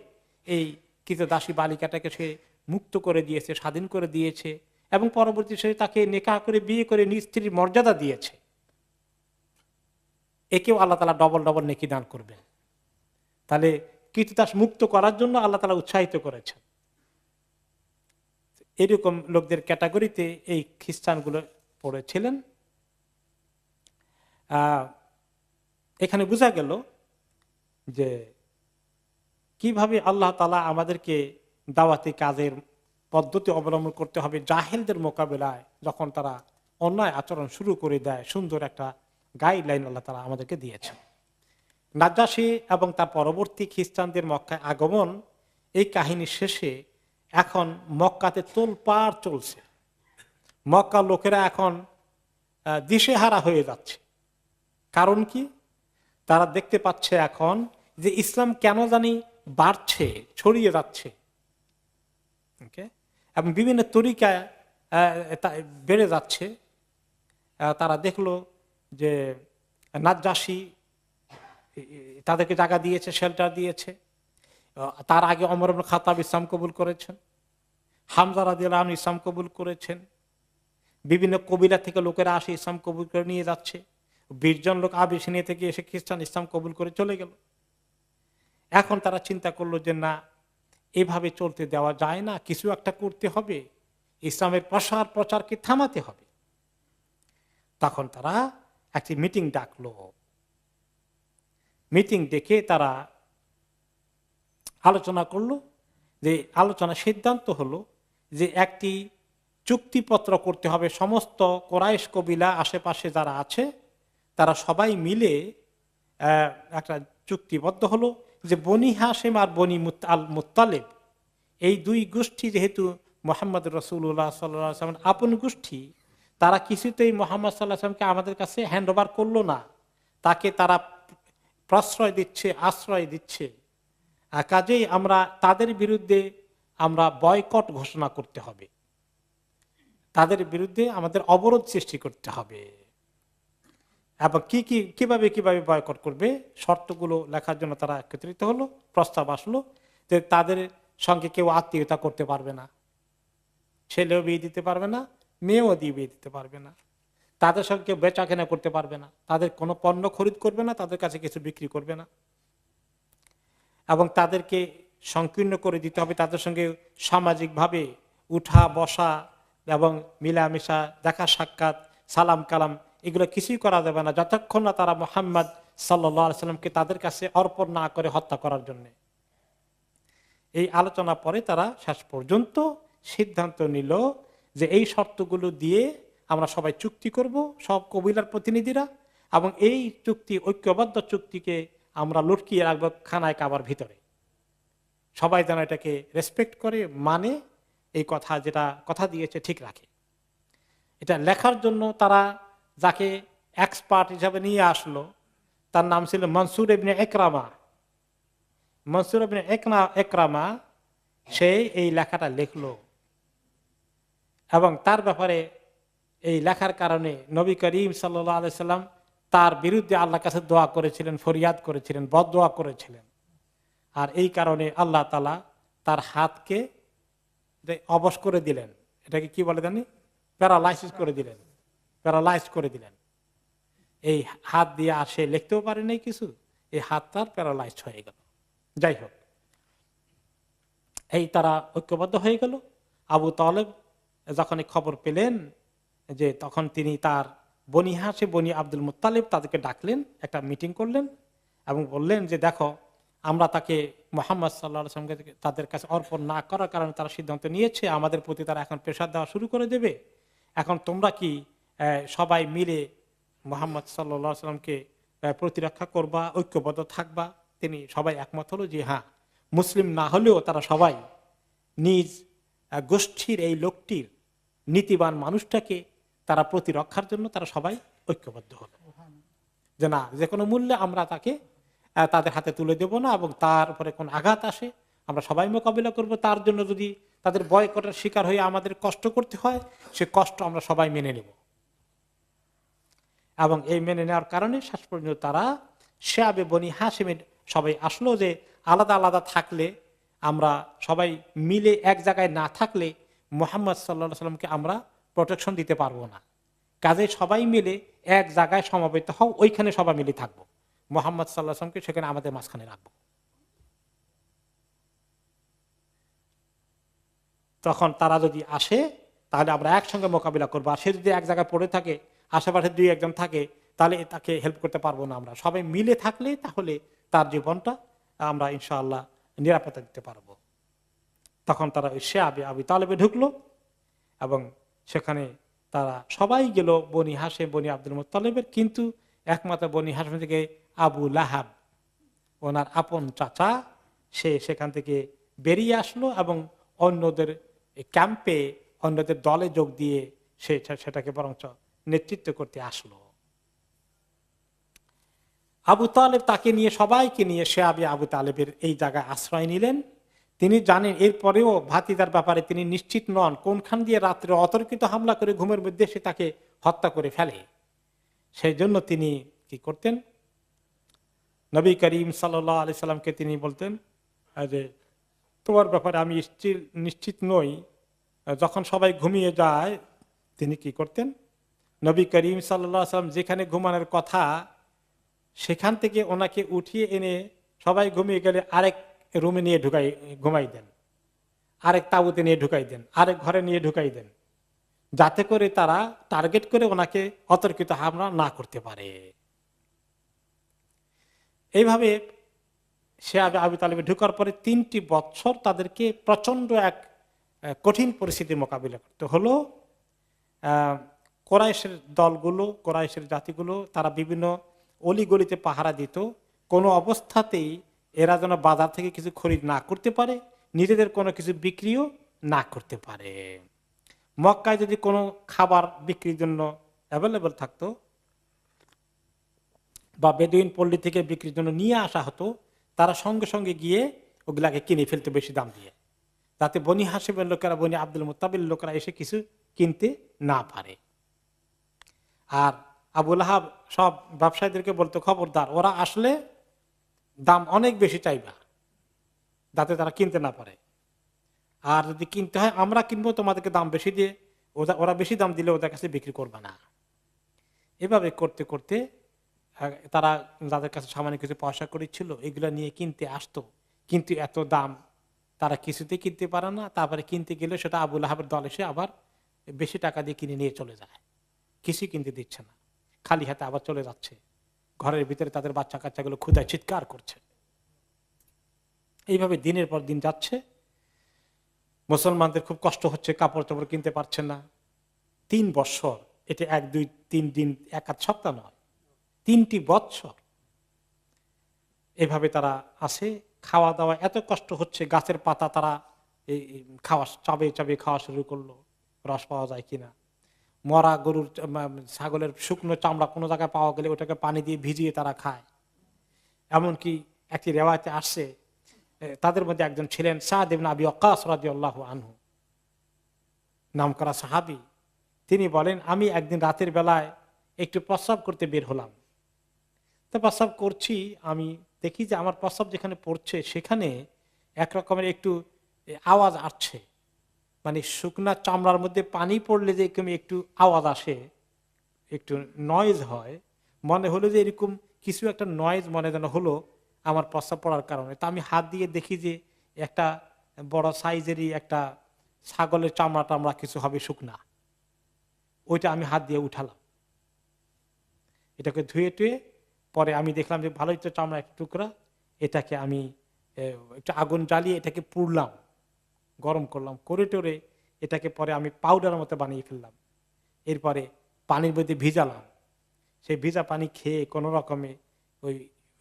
এই কৃতদাসী বালিকাটাকে সে মুক্ত করে দিয়েছে, স্বাধীন করে দিয়েছে, এবং পরবর্তী সে তাকে নেকাহ করে বিয়ে করে নিজ স্ত্রীর মর্যাদা দিয়েছে। একেও আল্লাহ তাআলা ডবল ডবল নেকি দান করবেন। তাহলে কৃতদাস মুক্ত করার জন্য আল্লাহ তাআলা উৎসাহিত করেছেন। এরকম লোকদের ক্যাটাগরিতে এই খ্রিস্টানগুলো পড়েছিলেন। এখানে বোঝা গেল যে কিভাবে আল্লাহ তাআলা আমাদেরকে দাওয়াতি কাজের পদ্ধতি অবলম্বন করতে হবে জাহেলদের মোকাবেলায়। যখন তারা অন্যায় আচরণ শুরু করে দেয়, সুন্দর একটা গাইডলাইন আল্লাহ তাআলা আমাদেরকে দিয়েছেন। নাজ্জাশী এবং তার পরবর্তী খ্রিস্টানদের মক্কায় আগমন, এই কাহিনীর শেষে এখন মক্কাতে তোলপাড় চলছে। মক্কার লোকেরা এখন দিশেহারা হয়ে যাচ্ছে। কারণ কি? তারা দেখতে পাচ্ছে এখন যে ইসলাম কেন জানি বাড়ছে, ছড়িয়ে যাচ্ছে, এবং বিভিন্ন তরিকায় বেড়ে যাচ্ছে। তারা দেখলো যে নাজ্জাশী তাদেরকে জায়গা দিয়েছে, শেল্টার দিয়েছে। তার আগে ওমর ইবনে খাত্তাব ইসলাম কবুল করেছেন, হামজা রাদিয়াল্লাহু আনহু ইসলাম কবুল করেছেন, বিভিন্ন কবিলা থেকে লোকেরা আসে ইসলাম কবুল করে নিয়ে যাচ্ছে। 20 জন লোক আবিসিনিয়া থেকে এসে খ্রিস্টান ইসলাম কবুল করে চলে গেল। এখন তারা চিন্তা করলো যে না, এভাবে চলতে দেওয়া যায় না, কিছু একটা করতে হবে, ইসলামের প্রচারকে থামাতে হবে। তখন তারা একটি মিটিং ডাকলো। মিটিং ডেকে তারা আলোচনা করলো। যে আলোচনা সিদ্ধান্ত হলো যে একটি চুক্তিপত্র করতে হবে। সমস্ত কোরাইশ কবিলা আশেপাশে যারা আছে তারা সবাই মিলে একটা চুক্তিবদ্ধ হলো যে বনি হাশিম আর বনি আল মুত্তালিব, এই দুই গোষ্ঠী যেহেতু মুহাম্মদ রাসূলুল্লাহ সাল্লাল্লাহু আলাইহি ওয়াসাল্লাম আপন গোষ্ঠী, তারা কিছুতেই মুহাম্মদ সাল্লাল্লাহু আলাইহি ওয়াসাল্লামকে আমাদের কাছে হ্যান্ড ওভার করলো না। তাকে তারা প্রশ্রয় দিচ্ছে, আশ্রয় দিচ্ছে। কাজেই আমরা তাদের বিরুদ্ধে আমরা বয়কট ঘোষণা করতে হবে, তাদের বিরুদ্ধে আমাদের অবরোধ সৃষ্টি করতে হবে। এবং কিভাবে বয়কট করবে, শর্তগুলো লেখার জন্য তারা একত্রিত হলো। প্রস্তাব আসলো যে তাদের সঙ্গে কেউ আত্মীয়তা করতে পারবে না, ছেলেও বিয়ে দিতে পারবে না, মেয়েও দিয়ে বিয়ে দিতে পারবে না, তাদের সঙ্গে কেউ বেচা কেনা করতে পারবে না, তাদের কোনো পণ্য খরিদ করবে না, তাদের কাছে কিছু বিক্রি করবে না, এবং তাদেরকে সংকীর্ণ করে দিতে হবে। তাদের সঙ্গে সামাজিকভাবে উঠা বসা এবং মিলামেশা, দেখা সাক্ষাৎ, সালাম কালাম, এগুলো কিছুই করা যাবে না যতক্ষণ না তারা মুহাম্মদ সাল্লাল্লাহু আলাইহি সাল্লামকে তাদের কাছে অর্পণ না করে হত্যা করার জন্য। এই আলোচনা পরে তারা শেষ পর্যন্ত সিদ্ধান্ত নিল যে এই শর্তগুলো দিয়ে আমরা সবাই চুক্তি করব, সব কবিলার প্রতিনিধিরা, এবং এই চুক্তি, ঐক্যবদ্ধ চুক্তিকে আমরা লটকিয়ে রাখবো খানায় কাবার ভিতরে। সবাই যেন এটাকে রেসপেক্ট করে, মানে, এই কথা যেটা কথা দিয়েছে ঠিক রাখে। এটা লেখার জন্য তারা যাকে এক্সপার্ট হিসাবে নিয়ে আসলো, তার নাম ছিল মনসুর ইবনে একরামা। মনসুর ইবনে একরামা সে এই লেখাটা লিখলো, এবং তার ব্যাপারে এই লেখার কারণে নবী করিম সাল্লাল্লাহু আলাইহি সাল্লাম তার বিরুদ্ধে আল্লাহর কাছে দোয়া করেছিলেন, ফরিয়াদ করেছিলেন, বদদোয়া করেছিলেন। আর এই কারণে আল্লাহ তাআলা তার হাতকে অবশ করে দিলেন। এটাকে কি বলে জানি, প্যারালাইসিস করে দিলেন, প্যারালাইজ করে দিলেন। এই হাত দিয়ে আর সে লিখতেও পারে নাই কিছু, এই হাত তার প্যারালাইজ হয়ে গেল। যাই হোক, এই তারা ঐক্যবদ্ধ হয়ে গেল। আবু তালেব যখন খবর পেলেন যে তখন তিনি তার বনি হাশিম বনি আব্দুল মুত্তালিব তাদেরকে ডাকলেন, একটা মিটিং করলেন এবং বললেন যে দেখো, আমরা তাকে মুহাম্মদ সাল্লাল্লাহু আলাইহি ওয়াসাল্লামকে তাদের কাছে অর্পণ না করার কারণে তারা সিদ্ধান্ত নিয়েছে, আমাদের প্রতি তারা এখন প্রেসার দেওয়া শুরু করে দেবে। এখন তোমরা কি সবাই মিলে মুহাম্মদ সাল্লাল্লাহু আলাইহি ওয়াসাল্লামকে প্রতিরক্ষা করবা, ঐক্যবদ্ধ থাকবা? তিনি সবাই একমত হলো যে হ্যাঁ, মুসলিম না হলেও তারা সবাই নিজ গোষ্ঠীর এই লোকটির, নীতিবান মানুষটাকে তারা প্রতিরক্ষার জন্য তারা সবাই ঐক্যবদ্ধ হলো যে না, যে কোনো মূল্যে আমরা তাকে তাদের হাতে তুলে দেব না, এবং তার উপরে কোন আঘাত আসে আমরা সবাই মোকাবিলা করব। তার জন্য যদি তাদের বয়কটের শিকার হয়ে আমাদের কষ্ট করতে হয়, সে কষ্ট আমরা সবাই মেনে নেব। এবং এই মেনে নেওয়ার কারণে শেষ পর্যন্ত তারা শিয়াবে বনি হাশিমের সবাই আসলো যে আলাদা আলাদা থাকলে, আমরা সবাই মিলে এক জায়গায় না থাকলে মুহাম্মদ সাল্লাল্লাহু আলাইহি ওয়াসাল্লামকে আমরা প্রোটেকশন দিতে পারবো না। কাজে সবাই মিলে এক জায়গায় সমবেত হও, ওইখানে সবাই মিলে থাকবো, মুহাম্মদ সাল্লাল্লাহু আলাইহি ওয়াসাল্লামকে সেখানে আমাদের মাঝখানে রাখবো। তখন তারা যদি আসে তাহলে আমরা একসঙ্গে মোকাবিলা করবো। আর সে যদি এক জায়গায় পড়ে থাকে, আশেপাশে দুই একজন থাকে, তাহলে তাকে হেল্প করতে পারবো না। আমরা সবাই মিলে থাকলে তাহলে তার জীবনটা আমরা ইনশাআল্লাহ নিরাপত্তা দিতে পারবো। তখন তারা শিয়াবে আবি তালেবে ঢুকলো এবং সেখানে তারা সবাই গেল বনি হাশিম বনি আব্দুল মুত্তালিবের, কিন্তু একমাত্র বনি হাশিম থেকে আবু লাহাব, ওনার আপন চাচা, সে সেখান থেকে বেরিয়ে আসলো এবং অন্যদের ক্যাম্পে, অন্যদের দলে যোগ দিয়ে সেটাকে বরঞ্চ নেতৃত্ব করতে আসলো। আবু তালেব তাকে নিয়ে, সবাইকে নিয়ে শিয়াবে আবু তালেবের এই জায়গায় আশ্রয় নিলেন। তিনি জানেন এরপরেও ভাতিদার ব্যাপারে তিনি নিশ্চিত নন কোনখান দিয়ে রাত্রে অতর্কিত হামলা করে ঘুমের মধ্যে সে তাকে হত্যা করে ফেলে। সেই জন্য তিনি কি করতেন, নবী করিম সাল্লাল্লাহু আলাইহি সাল্লামকে তিনি বলতেন যে তোমার ব্যাপারে আমি নিশ্চিত নই। যখন সবাই ঘুমিয়ে যায় তিনি কি করতেন, নবী করিম সাল্লাল্লাহু আলাইহি সাল্লাম যেখানে ঘুমানোর কথা সেখান থেকে ওনাকে উঠিয়ে এনে সবাই ঘুমিয়ে গেলে আরেক রুমে নিয়ে ঘুমাই দেন, আরেক তাঁবুতে নিয়ে ঢুকাই দেন, আরেক ঘরে নিয়ে ঢুকাই দেন, যাতে করে তারা টার্গেট করে ওনাকে অতর্কিত হামলা না করতে পারে। এইভাবে শিয়াবে আবি তালেবে ঢুকার পরে 3টি বছর তাদেরকে প্রচন্ড এক কঠিন পরিস্থিতির মোকাবিলা করতে হলো। কোরাইশের দলগুলো, কোরাইশের জাতিগুলো তারা বিভিন্ন অলিগলিতে পাহারা দিত, কোনো অবস্থাতেই এরা যেন বাজার থেকে কিছু খরিদ না করতে পারে, নিজেদের কোনো কিছু বিক্রিও না করতে পারে। মক্কায় যদি কোনো খাবার বিক্রির জন্য অ্যাভেলেবল থাকতো বা বেদুইন পল্লী থেকে বিক্রির জন্য নিয়ে আসা হতো, তারা সঙ্গে সঙ্গে গিয়ে ওগুলাকে কিনে ফেলতে বেশি দাম দিয়ে, যাতে বনি হাশিমের লোকেরা, বনি আব্দুল মুত্তালিবের লোকেরা এসে কিছু কিনতে না পারে। আর আবু লাহাব সব ব্যবসায়ীদেরকে বলতো খবরদার, ওরা আসলে দাম অনেক বেশি চাইবা, যাতে তারা কিনতে না পারে। আর যদি কিনতে হয় আমরা কিনবো তোমাদেরকে দাম বেশি দিয়ে, ওরা বেশি দাম দিলে ওদের কাছে বিক্রি করবে না। এভাবে করতে করতে তারা যাদের কাছে সামান্য কিছু পয়সা করেছিল এগুলো নিয়ে কিনতে আসতো, কিন্তু এত দাম তারা কিছুতে কিনতে পারে না। তারপরে কিনতে গেলে সেটা আবু লাহাবের দল এসে আবার বেশি টাকা দিয়ে কিনে নিয়ে চলে যায়, কিছু কিনতে দিচ্ছে না, খালি হাতে আবার চলে যাচ্ছে। ঘরের ভিতরে তাদের বাচ্চা কাচ্চাগুলো ক্ষুধায় চিৎকার করছে। এইভাবে দিনের পর দিন যাচ্ছে, মুসলমানদের খুব কষ্ট হচ্ছে, কাপড় চোপড় কিনতে পারছে না। 3 বছর, এটা 1 2 3 দিন, 1 সপ্তাহ নয়, 3টি বছর এভাবে তারা আসে। খাওয়া দাওয়া এত কষ্ট হচ্ছে, গাছের পাতা তারা খাওয়া চাবে চাবে খাওয়া শুরু করলো, রস পাওয়া যায় কিনা। মরা গরুর, ছাগলের শুকনো চামড়া কোনো জায়গায় পাওয়া গেলে ওটাকে পানি দিয়ে ভিজিয়ে তারা খায়। এমনকি একটি রেওয়ায়েতে আসছে, তাদের মধ্যে একজন ছিলেন সাদ ইবনে আবি ওয়াক্কাস রাদিয়াল্লাহু আনহু, নামকরা সাহাবী। তিনি বলেন, আমি একদিন রাতের বেলায় একটু প্রস্রাব করতে বের হলাম। তো প্রস্রাব করছি, আমি দেখি যে আমার প্রস্রাব যেখানে পড়ছে সেখানে একরকমের একটু আওয়াজ আসছে, মানে শুকনা চামড়ার মধ্যে পানি পড়লে যে একটু আওয়াজ আসে, একটু নয়েজ হয়, মনে হলো যে এরকম কিছু একটা নয়েজ মনে যেন হলো আমার প্রস্রাব পড়ার কারণে। তা আমি হাত দিয়ে দেখি যে একটা বড় সাইজেরই একটা ছাগলের চামড়া টামড়া কিছু হবে শুকনা, ওইটা আমি হাত দিয়ে উঠালাম। এটাকে ধুয়ে টুয়ে পরে আমি দেখলাম যে ভালোই তো চামড়া একটা টুকরা, এটাকে আমি একটু আগুন জ্বালিয়ে এটাকে পুড়লাম, গরম করলাম, করে টোরে এটাকে পরে আমি পাউডারের মতো বানিয়ে ফেললাম। এরপরে পানির মধ্যে ভিজালাম, সেই ভিজা পানি খেয়ে কোনো রকমে ওই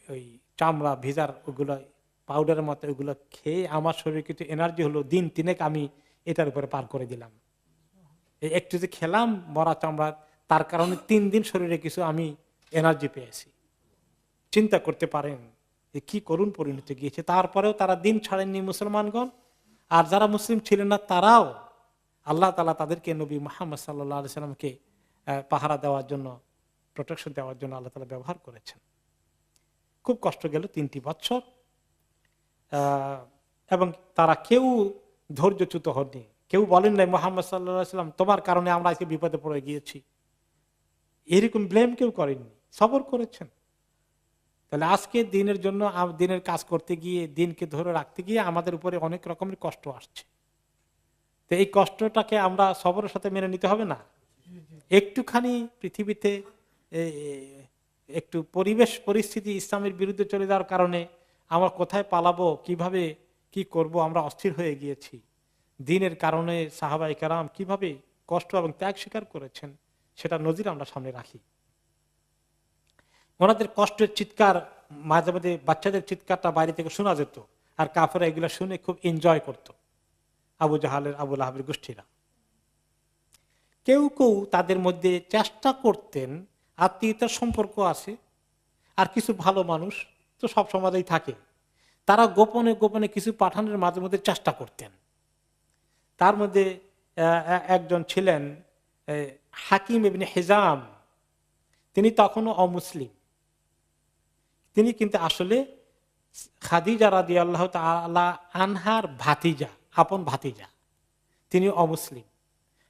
ওই চামড়া ভিজার ওগুলো পাউডারের মতো ওগুলো খেয়ে আমার শরীরে কিছু এনার্জি হলো, দিন তিনেক আমি এটার উপরে পার করে দিলাম। এই একটু যে খেলাম মরা চামড়া, তার কারণে 3 দিন শরীরে কিছু আমি এনার্জি পেয়েছি। চিন্তা করতে পারেন যে কি করুণ পরিণতি গিয়েছে। তারপরেও তারা দিন ছাড়েননি মুসলমানগণ, আর যারা মুসলিম ছিলেন না তারাও আল্লাহ তাআলা তাদেরকে নবী মুহাম্মদ সাল্লাল্লাহু আলাইহি সাল্লামকে পাহারা দেওয়ার জন্য, প্রোটেকশন দেওয়ার জন্য আল্লাহ তাআলা ব্যবহার করেছেন। খুব কষ্ট গেল 3টি বছর, এবং তারা কেউ ধৈর্যচ্যুত হননি। কেউ বলেন নাই মুহাম্মদ সাল্লাল্লাহু আলাইহি সাল্লাম তোমার কারণে আমরা আজকে বিপদে পড়ে গিয়েছি, এরকম ব্লেম কেউ করেননি, সবর করেছেন। তাহলে আজকে দিনের জন্য, দিনের কাজ করতে গিয়ে, দিনকে ধরে রাখতে গিয়ে আমাদের উপরে অনেক রকমের কষ্ট আসছে। তো এই কষ্টটাকে আমরা সবরের সাথে মেনে নিতে হবে না? একটুখানি পৃথিবীতে একটু পরিবেশ পরিস্থিতি ইসলামের বিরুদ্ধে চলে যাওয়ার কারণে আমরা কোথায় পালাবো, কিভাবে কি করব, আমরা অস্থির হয়ে গিয়েছি। দিনের কারণে সাহাবায়ে কেরাম কিভাবে কষ্ট এবং ত্যাগ স্বীকার করেছেন সেটা নজির আমরা সামনে রাখি। ওনাদের কষ্টের চিৎকার মাঝে মাঝে বাচ্চাদের চিৎকারটা বাইরে থেকে শোনা যেত, আর কাফেররা এগুলো শুনে খুব এনজয় করত, আবু জাহালের আবু লাহাবের গোষ্ঠীরা। কেউ কেউ তাদের মধ্যে চেষ্টা করতেন, আত্মীয়তার সম্পর্ক আছে আর কিছু ভালো মানুষ তো সব সমাজেই থাকে, তারা গোপনে গোপনে কিছু পাঠানোর মাঝে মধ্যে চেষ্টা করতেন। তার মধ্যে একজন ছিলেন হাকিম ইবনে হিজাম, তিনি তখনও অমুসলিম। তিনি কিন্তু আসলে খাদিজা রাদিয়াল্লাহু তাআলা আনহার ভাতিজা, আপন ভাতিজা, তিনি অমুসলিম।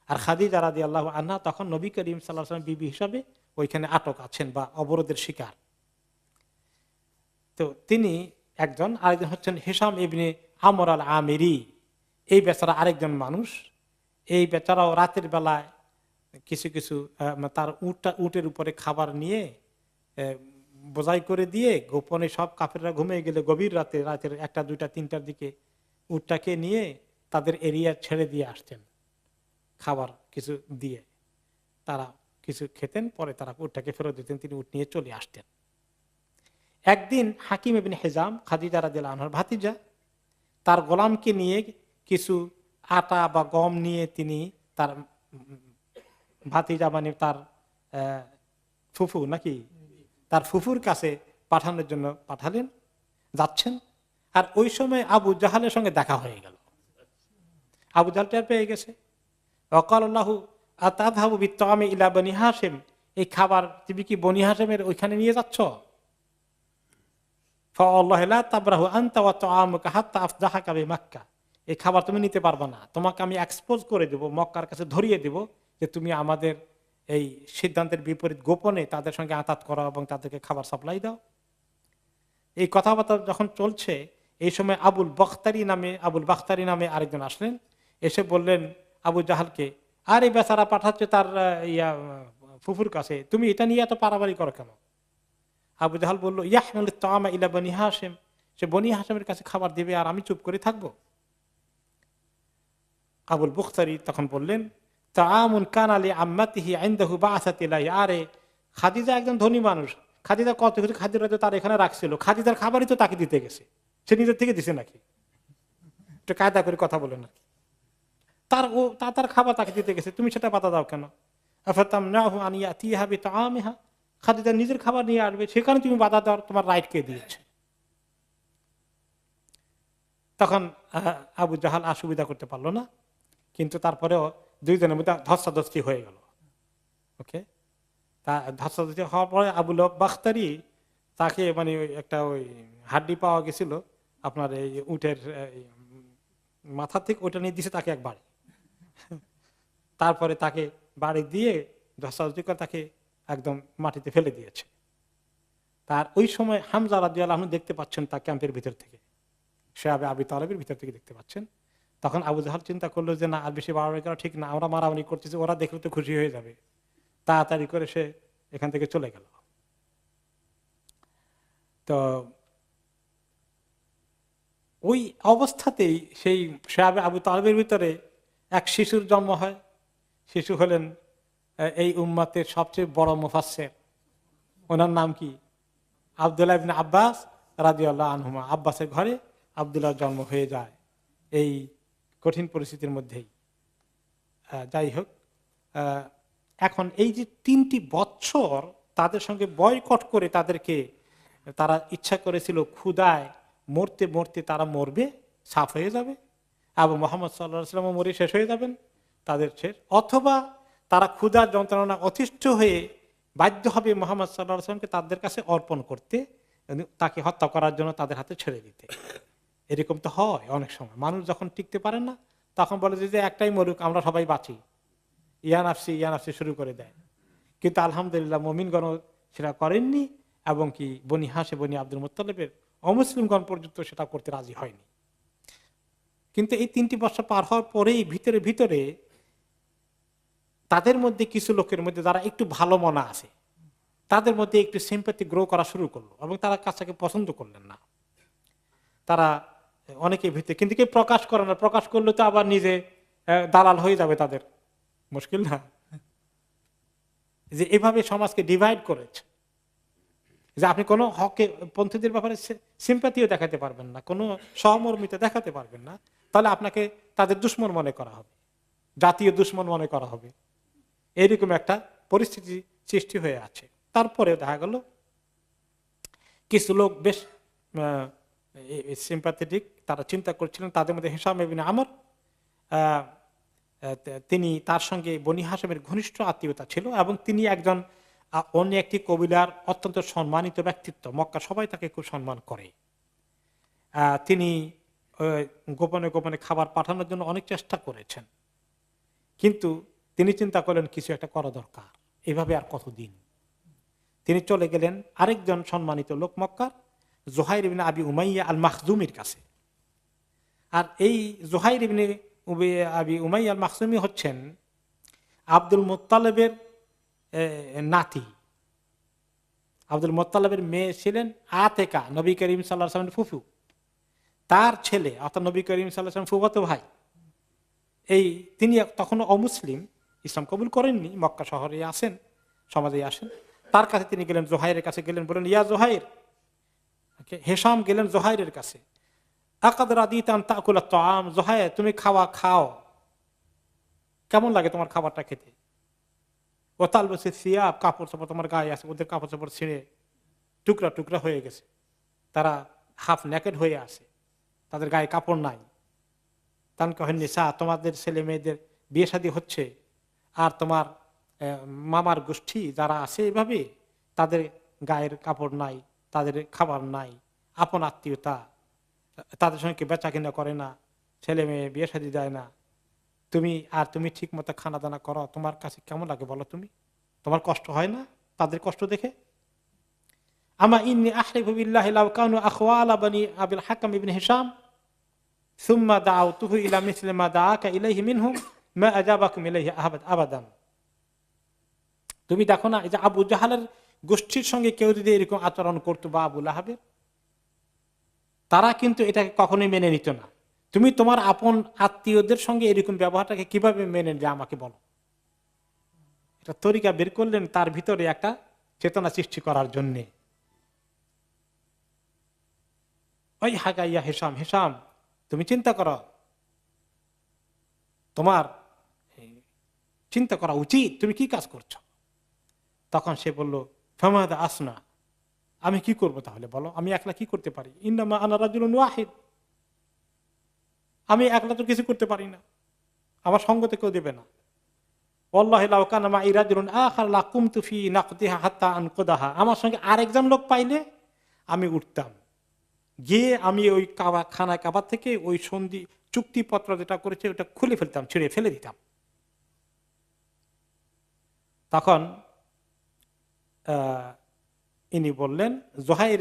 আর খাদিজা রাদিয়াল্লাহু আনহা তখন নবী করিম সাল্লাল্লাহু আলাইহি ওয়াসাল্লাম বিবি হিসাবে ওইখানে আটক আছেন বা অবরোধের শিকার। তো তিনি একজন, আরেকজন হচ্ছেন হিশাম ইবনে আমর আল আমিরি, এই বেচারা আরেকজন মানুষ। এই বেচারাও রাতের বেলায় কিছু কিছু তার উটের উপরে খাবার নিয়ে বোঝাই করে দিয়ে গোপনে সব কাফেররা ঘুমিয়ে গেলে গভীর রাতে, রাতের 1টা 2টা 3টার দিকে উটটাকে নিয়ে তাদের এরিয়া ছেড়ে দিয়ে আসতেন, খাবার কিছু দিয়ে তারা কিছু খেতেন, পরে তারা উটটাকে ফেরত দিতেন, তিনি উট নিয়ে চলে আসতেন। একদিন হাকিম ইবনে হিজাম, খাদিজা রাদিয়াল্লাহু আনহার ভাতিজা, তার গোলামকে নিয়ে কিছু আটা বা গম নিয়ে তিনি তার ভাতিজা মানে তার ফুফু নাকি তার ফুফুর কাছে পাঠানোর জন্য পাঠালেন, যাচ্ছেন। আর ওই সময় আবু জাহালের সঙ্গে দেখা হয়ে গেল। আবু জাহাল টের পেয়ে গেছে। ওয়াকালাল্লাহু আতাযহাবু বিত্তামি ইলা বনি হাশিম, এই খাবার তুমি কি বনি হাশিমের ওইখানে নিয়ে যাচ্ছ? ফাওয়াল্লাহি লা তাবরাহু আনতা ওয়া তাআমুকা হাত্তা আফদাহাকা বিমাক্কা, এই খাবার তুমি নিতে পারবে না, তোমাকে আমি এক্সপোজ করে দেব, মক্কার কাছে ধরিয়ে দেব যে তুমি আমাদের এই সিদ্ধান্তের বিপরীত গোপনে তাদের সঙ্গে আতাত করো এবং তাদেরকে খাবার সাপ্লাই দাও। এই কথাবার্তা যখন চলছে, এই সময় আবুল বাখতারি নামে আরেকজন আসলেন, এসে বললেন আবু জাহালকে, আর এই বেচারা পাঠাচ্ছে তার ফুফুর কাছে, তুমি এটা নিয়ে এত পারাবারি করো কেন? আবু জাহাল বলল, ইয়াহমিলুত তাআমা ইলা বনি হাশিম, সে বনি হাশিমের কাছে খাবার দিবে আর আমি চুপ করে থাকবো? আবুল বুখতারি তখন বললেন, তাআমুন কানা লি আম্মাতিহি ইনদাহু বাআসাত ইলাইহি, আরে খাদিজা একজন ধনী মানুষ, খাদিজা কত কিছু খাদিজা তার এখানে রাখছিল, খাদিজার খাবারই তো তাকে দিতে গেছে, সে নিজের থেকে দিছে নাকি? একটু কায়দা করে কথা বলে নাকি? তার খাবার তাকে দিতে গেছে, তুমি সেটা বাধা দাও কেন? আফাতামনাহু আন ইয়াতিহা বিতাআমিহা, খাদিজা নিজের খাবার নিয়ে আসবে, সেখানে তুমি বাধা দেওয়ার তোমার রাইট কে দিয়েছে? তখন আবু জাহাল অসুবিধা করতে পারলো না, কিন্তু তারপরেও দুইজনের মধ্যে ধস্তাধস্তি হয়ে গেল। ওকে, তা ধস্তাধস্তি হওয়ার পরে আবুল বাখতারি তাকে মানে একটা ওই হাড্ডি পাওয়া গেছিল আপনার এই উটের মাথা থেকে, ওইটা নিয়ে দিছে তাকে এক বাড়ি। তারপরে তাকে বাড়ি দিয়ে ধস্তাধস্তি করে তাকে একদম মাটিতে ফেলে দিয়েছে। তার ওই সময় হামজা রাদিয়াল্লাহু আনহু দেখতে পাচ্ছেন তার ক্যাম্পের ভিতর থেকে, শাহাবে আবি তালেবের ভিতর থেকে দেখতে পাচ্ছেন। তখন আবু জাহাল চিন্তা করলো যে না, আর বেশি বাড়াবাড়ি করা ঠিক না, আমরা মারামারি করতেছি, ওরা দেখলে তো খুশি হয়ে যাবে, তাড়াতাড়ি করে সে এখান থেকে চলে গেল। তো ওই অবস্থাতেই সেই সাহাবে আবু তালেবের ভিতরে এক শিশুর জন্ম হয়। শিশু হলেন এই উম্মতের সবচেয়ে বড় মুফাসসির, ওনার নাম কি? আব্দুল্লাহ ইবনে আব্বাস রাদিয়াল্লাহু আনহুমা। আব্বাসের ঘরে আব্দুল্লাহর জন্ম হয়ে যায় এই কঠিন পরিস্থিতির মধ্যেই। যাই হোক, এখন এই যে 3টি বছর তাদের সঙ্গে বয়কট করে তাদেরকে, তারা ইচ্ছা করেছিল ক্ষুধায় মরতে মরতে তারা মরবে, সাফ হয়ে যাবে, এবং মোহাম্মদ সাল্লাল্লাহু আলাইহি ওয়াসাল্লাম মরে শেষ হয়ে যাবেন তাদের শেষ, অথবা তারা ক্ষুধার যন্ত্রণা অতিষ্ঠ হয়ে বাধ্য হবে মোহাম্মদ সাল্লাল্লাহু আলাইহি ওয়াসাল্লামকে তাদের কাছে অর্পণ করতে, তাকে হত্যা করার জন্য তাদের হাতে ছেড়ে দিতে। এরকম তো হয় অনেক সময়, মানুষ যখন টিকতে পারেন না তখন বলে যে একটাই মরুক, আমরা সবাই বাঁচি, ইয়ানাফসি শুরু করে দেয়। কিন্তু আলহামদুলিল্লাহ মুমিনগণ সেটা করেননি, এবং কি বনি হাশে বনি আব্দুল মুত্তালিবের অমুসলিমগণ পর্যন্ত সেটা করতে রাজি হয়নি। কিন্তু এই 3টি বছর পার হওয়ার পরেই ভিতরে ভিতরে তাদের মধ্যে কিছু লোকের মধ্যে যারা একটু ভালো মনা আছে, তাদের মধ্যে একটু সিম্প্যাথি গ্রো করা শুরু করলো, এবং তারা কাজটাকে পছন্দ করলেন না। তারা অনেকের ভিতরে কিন্তু কেউ প্রকাশ করে না, প্রকাশ করলে তো আবার নিজে দালাল হয়ে যাবে, তাদের মুশকিল না? যে এভাবে সমাজকে ডিভাইড করেছে যে আপনি কোনো হকে পন্থীদের ব্যাপারে সিম্প্যাথিও দেখাতে পারবেন না, কোনো সহমর্মিতা দেখাতে পারবেন না, তাহলে আপনাকে তাদের দুশ্মন মনে করা হবে, জাতীয় দুশ্মন মনে করা হবে। এইরকম একটা পরিস্থিতি সৃষ্টি হয়ে আছে। তারপরে দেখা গেল কিছু লোক বেশ সিম্প্যাথেটিক, তারা চিন্তা করছিলেন, তাদের মধ্যে হিশাম ইবনে আমর, তিনি, তার সঙ্গে বনি হাশেমের ঘনিষ্ঠ আত্মীয়তা ছিল, এবং তিনি একজন অন্য একটি কবিলার অত্যন্ত সম্মানিত ব্যক্তিত্ব, মক্কা সবাই তাকে খুব সম্মান করে। তিনি গোপনে গোপনে খাবার পাঠানোর জন্য অনেক চেষ্টা করেছেন, কিন্তু তিনি চিন্তা করলেন কিছু একটা করা দরকার, এভাবে আর কতদিন। তিনি চলে গেলেন আরেকজন সম্মানিত লোক মক্কার, জুহাইর ইবনে আবি উমাইয়া আল মাখজুমির কাছে। আর এই জুহাইর ইবনে আবি উমাইয়া আল মাখজুমি হচ্ছেন আব্দুল মুত্তালিবের নাতি। আব্দুল মুত্তালিবের মেয়ে ছিলেন আতেকা, নবী করিম সাল্লাল্লাহু আলাইহি ওয়াসাল্লামের ফুফু, তার ছেলে অর্থাৎ নবী করিম সাল্লাল্লাহু আলাইহি ওয়াসাল্লাম ফুফাতো ভাই। তিনি তখনও অমুসলিম, ইসলাম কবুল করেননি, মক্কা শহরে আসেন, সমাজে আসেন। তার কাছে তিনি গেলেন, জোহাইরের কাছে গেলেন, বলেন ইয়া জোহাইর। হেশাম গেলেন জোহাইরের কাছে, আকাদ রাদিতান তাকুলা তাআম, জোহাইর তুমি খাও, কেমন লাগে তোমার খাবারটা খেতে? ও তালবসে সিয়াব, কাপড় চোপড় তোমার গায়ে আছে, ওদের কাপড় চোপড় ছিঁড়ে টুকরা টুকরা হয়ে গেছে, তারা হাফ নেকেড হয়ে আছে, তাদের গায়ে কাপড় নাই। তান কহেন নিসা, তোমাদের ছেলে মেয়েদের বিয়ে শাদী হচ্ছে, আর তোমার মামার গোষ্ঠী যারা আছে এভাবে, তাদের গায়ের কাপড় নাই, তাদের খাবার নাই, আপন আত্মীয়তা, তাদের সঙ্গে বেচা কিনা করে না, ছেলে মেয়ে বিয়ে শাদী দেয় না, তুমি ঠিক মতো খানা দানা করো, তোমার কাছে কেমন লাগে বলো? তোমার কষ্ট হয় না তাদের কষ্ট দেখে? আমা ইন্নী আহলিফু বিল্লাহি লাউ কানু আখওয়ালা বানি আবিল হাকাম ইবনে হিশাম সুম্মা দাআউতুহু ইলা মিসলি মা দাআকা ইলাইহি মিনহুম মা আজাবাকুম ইলাইহি আবাদান। তুমি দেখো না, এই যে আবু জাহালের গোষ্ঠীর সঙ্গে কেউ যদি এরকম আচরণ করতো, বা আবু লাহাবের, তারা কিন্তু এটাকে কখনোই মেনে নিত না। তুমি তোমার আপন আত্মীয়দের সঙ্গে এরকম ব্যবহারটাকে কিভাবে মেনে নিলে আমাকে বলো। এটা তরিকা বের করলেন তার ভিতরে একটা চেতনা সৃষ্টি করার জন্যে। ওই হাগাইয়া হেশাম, তুমি চিন্তা করো, তোমার চিন্তা করা উচিত, তুমি কি কাজ করছো? তখন সে বলল, ফামাদা আসনা, আমি কি করব তাহলে বলো, আমি একলা কি করতে পারি? ইন্নামা আনা রাজুলুন ওয়াহিদ, আমি একলা তো কিছু করতে পারি না, আমার সঙ্গতে কেউ দেবে না। ওয়াল্লাহি লাউ কানা মাই রাজুলুন আখার লাকুমতু ফি নাকদিহা হাত্তা আনকুদাহা, আমার সঙ্গে আরেকজন লোক পাইলে আমি উঠতাম, গিয়ে আমি ওই খানায় কাবার থেকে ওই সন্ধি চুক্তিপত্র যেটা করেছে ওটা খুলে ফেলতাম, ছিঁড়ে ফেলে দিতাম। তখন ইনি বললেন, জোহাইর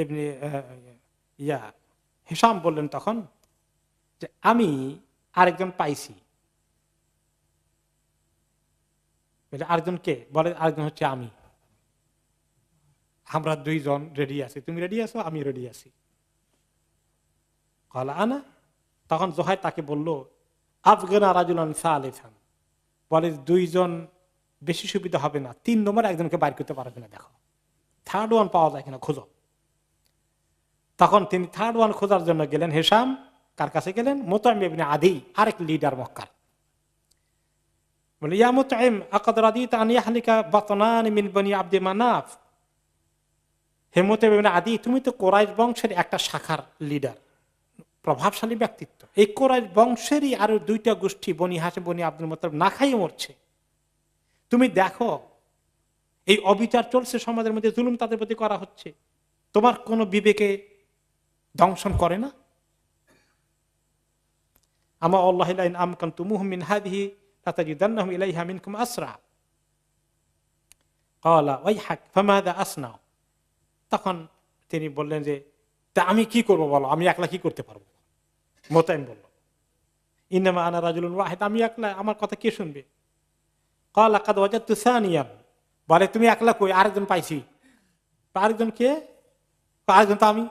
এমনি হিশাম বললেন তখন যে আমি আরেকজন পাইছি। আরেকজন কে বলে? আরেকজন হচ্ছে আমি। আমরা দুইজন রেডি আছি, তুমি রেডি আছো, আমি রেডি আছি। ক্বালা আনা, তখন জোহাইর তাকে বলল, আফগানা রাজুলান সালিসান, বলে দুইজন বেশি সুবিধা হবে না, 3 নম্বর একজনকে বাইর করতে পারবে কিনা দেখো, থার্ড ওয়ান পাওয়া যায় কিনা খোঁজো। তখন তিনি থার্ড ওয়ান খোঁজার জন্য গেলেন। হিশাম কার কাছে গেলেন? মুতাইম ইবনে আদি, আরেক লিডার মক্কার। বলে, ইয়া মুতাইম আকাদ রাদিতা আন ইয়াহলিকা বাতনান মিন বনি আব্দে মানাফ। হে মুতাইম ইবনে আদি, তুমি তো কুরাইশ বংশের একটা শাখার লিডার, প্রভাবশালী ব্যক্তিত্ব। এই কুরাইশ বংশেরই আরো 2টা গোষ্ঠী, বনি হাশিম বনি আব্দুল মুত্তালিব, না খাইয়ে মরছে। তুমি দেখো এই অবিচার চলছে সমাজের মধ্যে, জুলুম তাদের প্রতি করা হচ্ছে, তোমার কোনো বিবেকে দংশন করে না? আমা আল্লাহ লাইন আমকানতুমুহুম মিন হাযিহি লাতাজিদান্নাহুম ইলাইহা মিনকুম আসরা। ক্বালা ওয়াইহাক ফামাযা আসনাউ। তখন তিনি বললেন যে, তা আমি কি করব বলো, আমি একলা কি করতে পারবো? মুতাইম বলল, ইন্নামা আনা রাজুলুন ওয়াহিদ, আমি একলা, আমার কথা কে শুনবে? ক্বালা কাদ ওয়াজাদতু সানিয়ান, বলে তুমি একলা কই, আরেকজন পাইছি। আরেকজন কে? আরেকজন তো আমি।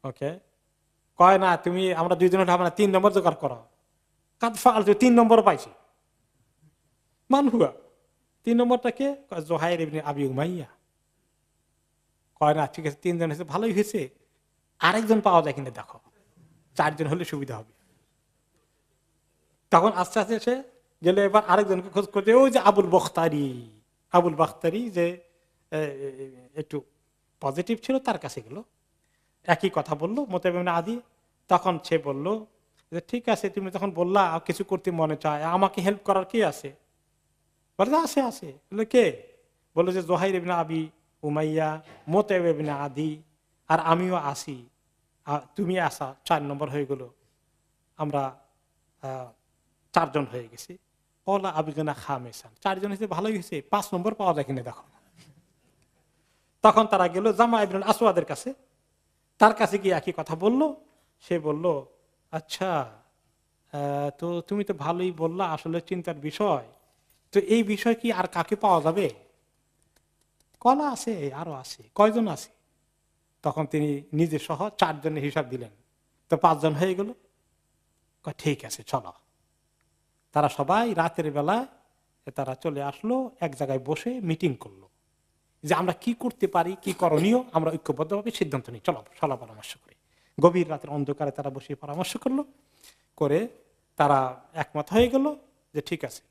ওকে, কয় না তুমি, আমরা দুইজন হবে না, 3 নম্বর জোগাড় করো। কাদ ফাআলতু, 3 নম্বর পাইছি। মান হুয়া, 3 নম্বরটা কে? জোহাইর ইবনে আবি উমাইয়া। কয় না ঠিক আছে, 3 জন হয়েছে, ভালোই হয়েছে, আরেকজন পাওয়া যায় কিনা দেখো, 4 জন হলে সুবিধা হবে। তখন আস্তে আস্তে সে গেলে এবার আরেকজনকে খোঁজ করতে, ওই যে আবুল বখতারি যে একটু পজিটিভ ছিল, তার কাছে গেল, একই কথা বললো মুতাইম ইবনে আদি। তখন সে বলল যে, ঠিক আছে, তুমি তখন বললা কিছু করতে মনে চায়, আমাকে হেল্প করার কে আছে? বলে, আছে। বলে, কে? বললো যে জোহাইর ইবনে আবি উমাইয়া, মুতাইম ইবনে আদি, আর আমিও আসি, তুমি আসা, 4 নম্বর হয়ে গেল, আমরা 4 জন হয়ে গেছি। কলা আবিগানা খামেসান, 4 জন হয়েছে, ভালোই হয়েছে, 5 নম্বর পাওয়া যায় কিনা দেখো। তখন তারা গেল জামা ইবনুল আসওয়াদের কাছে, তার কাছে গিয়ে একই কথা বলল। সে বলল, আচ্ছা, তো তুমি তো ভালোই বললা, আসলে চিন্তার বিষয়, তো এই বিষয় কি আর কাকে পাওয়া যাবে? কলা আছে, আরো আছে, কয়জন আছে? তখন তিনি নিজে সহ 4 জনের হিসাব দিলেন, তো 5 জন হয়ে গেল। ঠিক আছে, চলো। তারা সবাই রাতের বেলায় তারা চলে আসলো, এক জায়গায় বসে মিটিং করলো যে আমরা কি করতে পারি, কি করণীয়, আমরা ঐক্যবদ্ধভাবে সিদ্ধান্ত নিই, চলো সলা পরামর্শ করি। গভীর রাতের অন্ধকারে তারা বসে পরামর্শ করলো, করে তারা একমত হয়ে গেল যে ঠিক আছে,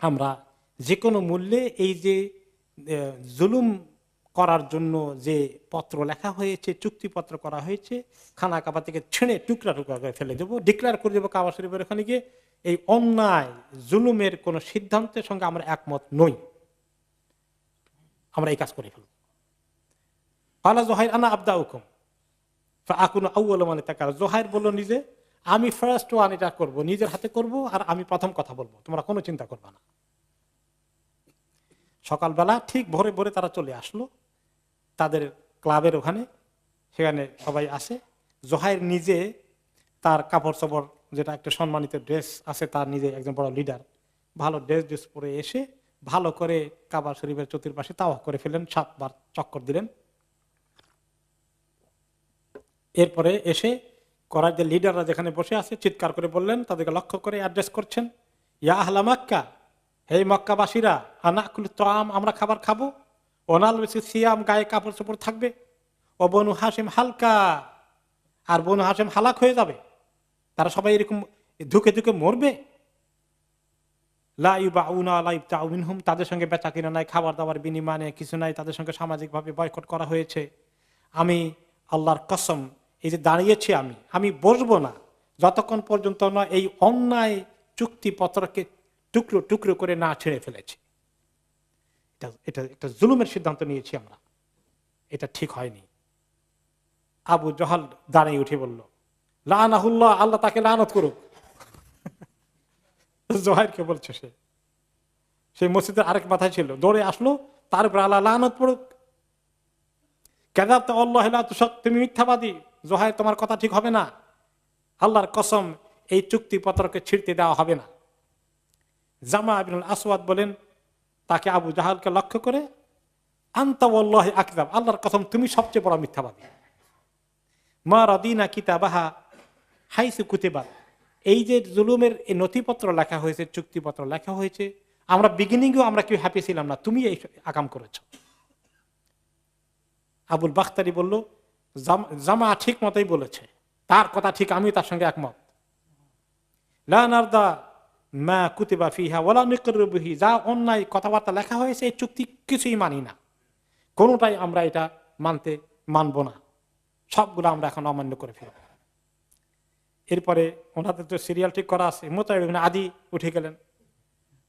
আমরা যে কোনো মূল্যে এই যে জুলুম করার জন্য যে পত্র লেখা হয়েছে, চুক্তিপত্র করা হয়েছে, খানা কাবা থেকে ছেড়ে টুকরা টুকরা করে ফেলে দেবো, ডিক্লেয়ার করে দেবো কাবা শরীফের ওখানে গিয়ে, এই অন্যায় জুলুমের কোন সিদ্ধান্তের সঙ্গে আমরা একমত নই, আমরা এই কাজ করে ফেলব। ফালা জোহাইর আনা আবদা হুকুম ফাকুনু আউয়াল মান তাকাল। জোহাইর বলল নিজে, আমি ফার্স্ট ওয়ান এটা করব, নিজের হাতে করব, আর আমি প্রথম কথা বলবো, তোমরা কোনো চিন্তা করবে না। সকালবেলা ঠিক ভোরে ভোরে তারা চলে আসলো তাদের ক্লাবের ওখানে, সেখানে সবাই আসে। জোহাইর নিজে তার কাপড় চোপড়, যেটা একটা সম্মানিত ড্রেস আছে, তার নিজে একজন বড় লিডার, ভালো ড্রেস পরে এসে ভালো করে কাবা শরীফের চতুর্পাশে তাওয়াফ করে ফেলেন, 7 বার চক্কর দিলেন। এরপরে এসে কুরাইশদের লিডাররা যেখানে বসে আছে চিৎকার করে বললেন, তাদেরকে লক্ষ্য করে অ্যাড্রেস করছেন, ইয়া আহলা মক্কা, হে মক্কাবাসীরা, আনাকুল তাআম, আমরা খাবার খাবো, ওনাল সিয়াম, গায়ে কাপড় চোপড় থাকবে, ও বনু হাশিম হালকা, আর বনু হাশিম হালাক হয়ে যাবে, তারা সবাই এরকম ধুকে ধুকে মরবে। লা ইউবাউনা লা ইবতাউ মিনহুম, তাদের সঙ্গে বেচা কিনা নাই, খাবার দাবার বিনিময়ে কিছু নাই, তাদের সঙ্গে সামাজিকভাবে বয়কট করা হয়েছে। আমি আল্লাহর কসম, এই যে দাঁড়িয়েছি আমি বসবো না যতক্ষণ পর্যন্ত না এই অন্যায় চুক্তিপত্রকে টুকরো টুকরো করে না ছেড়ে ফেলেছি। এটা একটা জুলুমের সিদ্ধান্ত নিয়েছি আমরা, এটা ঠিক হয়নি। আবু জহল দাঁড়িয়ে উঠে বলল, লানাহুল্লাহ, আল্লাহ তাকে লানত করুক। জোহাইরকে বলছে, সে মসজিদের আরেক মাথায় ছিল, দৌড়ে আসলো, তার উপর আল্লাহ লানত পড়ুক। কাযাবতা আল্লাহ লা তুসাদ, তুমি মিথ্যাবাদী, জোহাইর তোমার কথা ঠিক হবে না, আল্লাহর কসম এই চুক্তিপত্রকে ছিঁড়তে দেওয়া হবে না। জামা ইবনুল আসওয়াদ বলেন, তাকে আবু জাহালকে লক্ষ্য করে আনতা ওয়াল্লাহি আকযাব, আল্লাহর কসম তুমি সবচেয়ে বড় মিথ্যাবাদী। মা রাদিনা কিতাবাহা হাইসু কুতিবাত, এই যে জুলুমের এই নথিপত্র লেখা হয়েছে, চুক্তিপত্র লেখা হয়েছে, আমরা বিগিনিংও আমরা কেউ হ্যাপি ছিলাম না, তুমি এই আকাম করেছ। আবুল বাখতারি বলল, জামা ঠিক মতোই বলেছে, তার কথা ঠিক, আমি তার সঙ্গে একমত। লা নারদা মা কুতিবা ফিহা ওয়ালা নুকিরু বিহি, যা অন্যায় কথাবার্তা লেখা হয়েছে এই চুক্তি কিছুই মানি না, কোনোটাই আমরা এটা মানব না, সবগুলো আমরা এখন অমান্য করে ফেলব। এরপরে ওনাদের তো সিরিয়াল ঠিক করা আছে, মুতাইব ইবনে আদি উঠে গেলেন,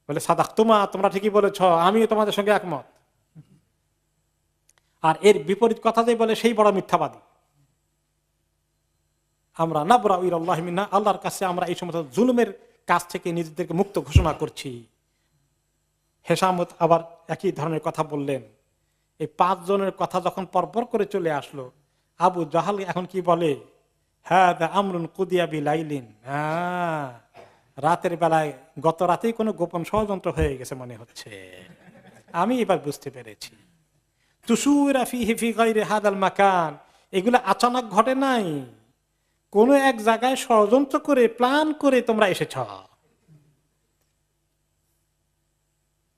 বলে সাদাক তোমরা ঠিকই বলেছ, আমিও তোমাদের সঙ্গে একমত। আর এর বিপরীত কথা যে বলে সেই বড় মিথ্যাবাদী। আমরা নাবরা ইলাল্লাহি মিন্না, আল্লাহর কাছে আমরা এই সমস্ত জুলুমের কাছ থেকে নিজেদেরকে মুক্ত ঘোষণা করছি। হেসামত আবার একই ধরনের কথা বললেন। এই 5 জনের কথা যখন পরপর করে চলে আসলো, আবু জাহাল এখন কি বলে, হ্যাঁ আমরুন কুদিয়া বিলাইলিন, রাতের বেলায় গত রাতেই কোনো গোপন ষড়যন্ত্র হয়ে গেছে মনে হচ্ছে, আমি এবার বুঝতে পেরেছি। তুসুরা ফিহি ফি গায়রি হাদাল মাকান, এগুলো আচানক ঘটে নাই, কোন এক জায়গায় ষড়যন্ত্র করে প্ল্যান করে তোমরা এসেছ।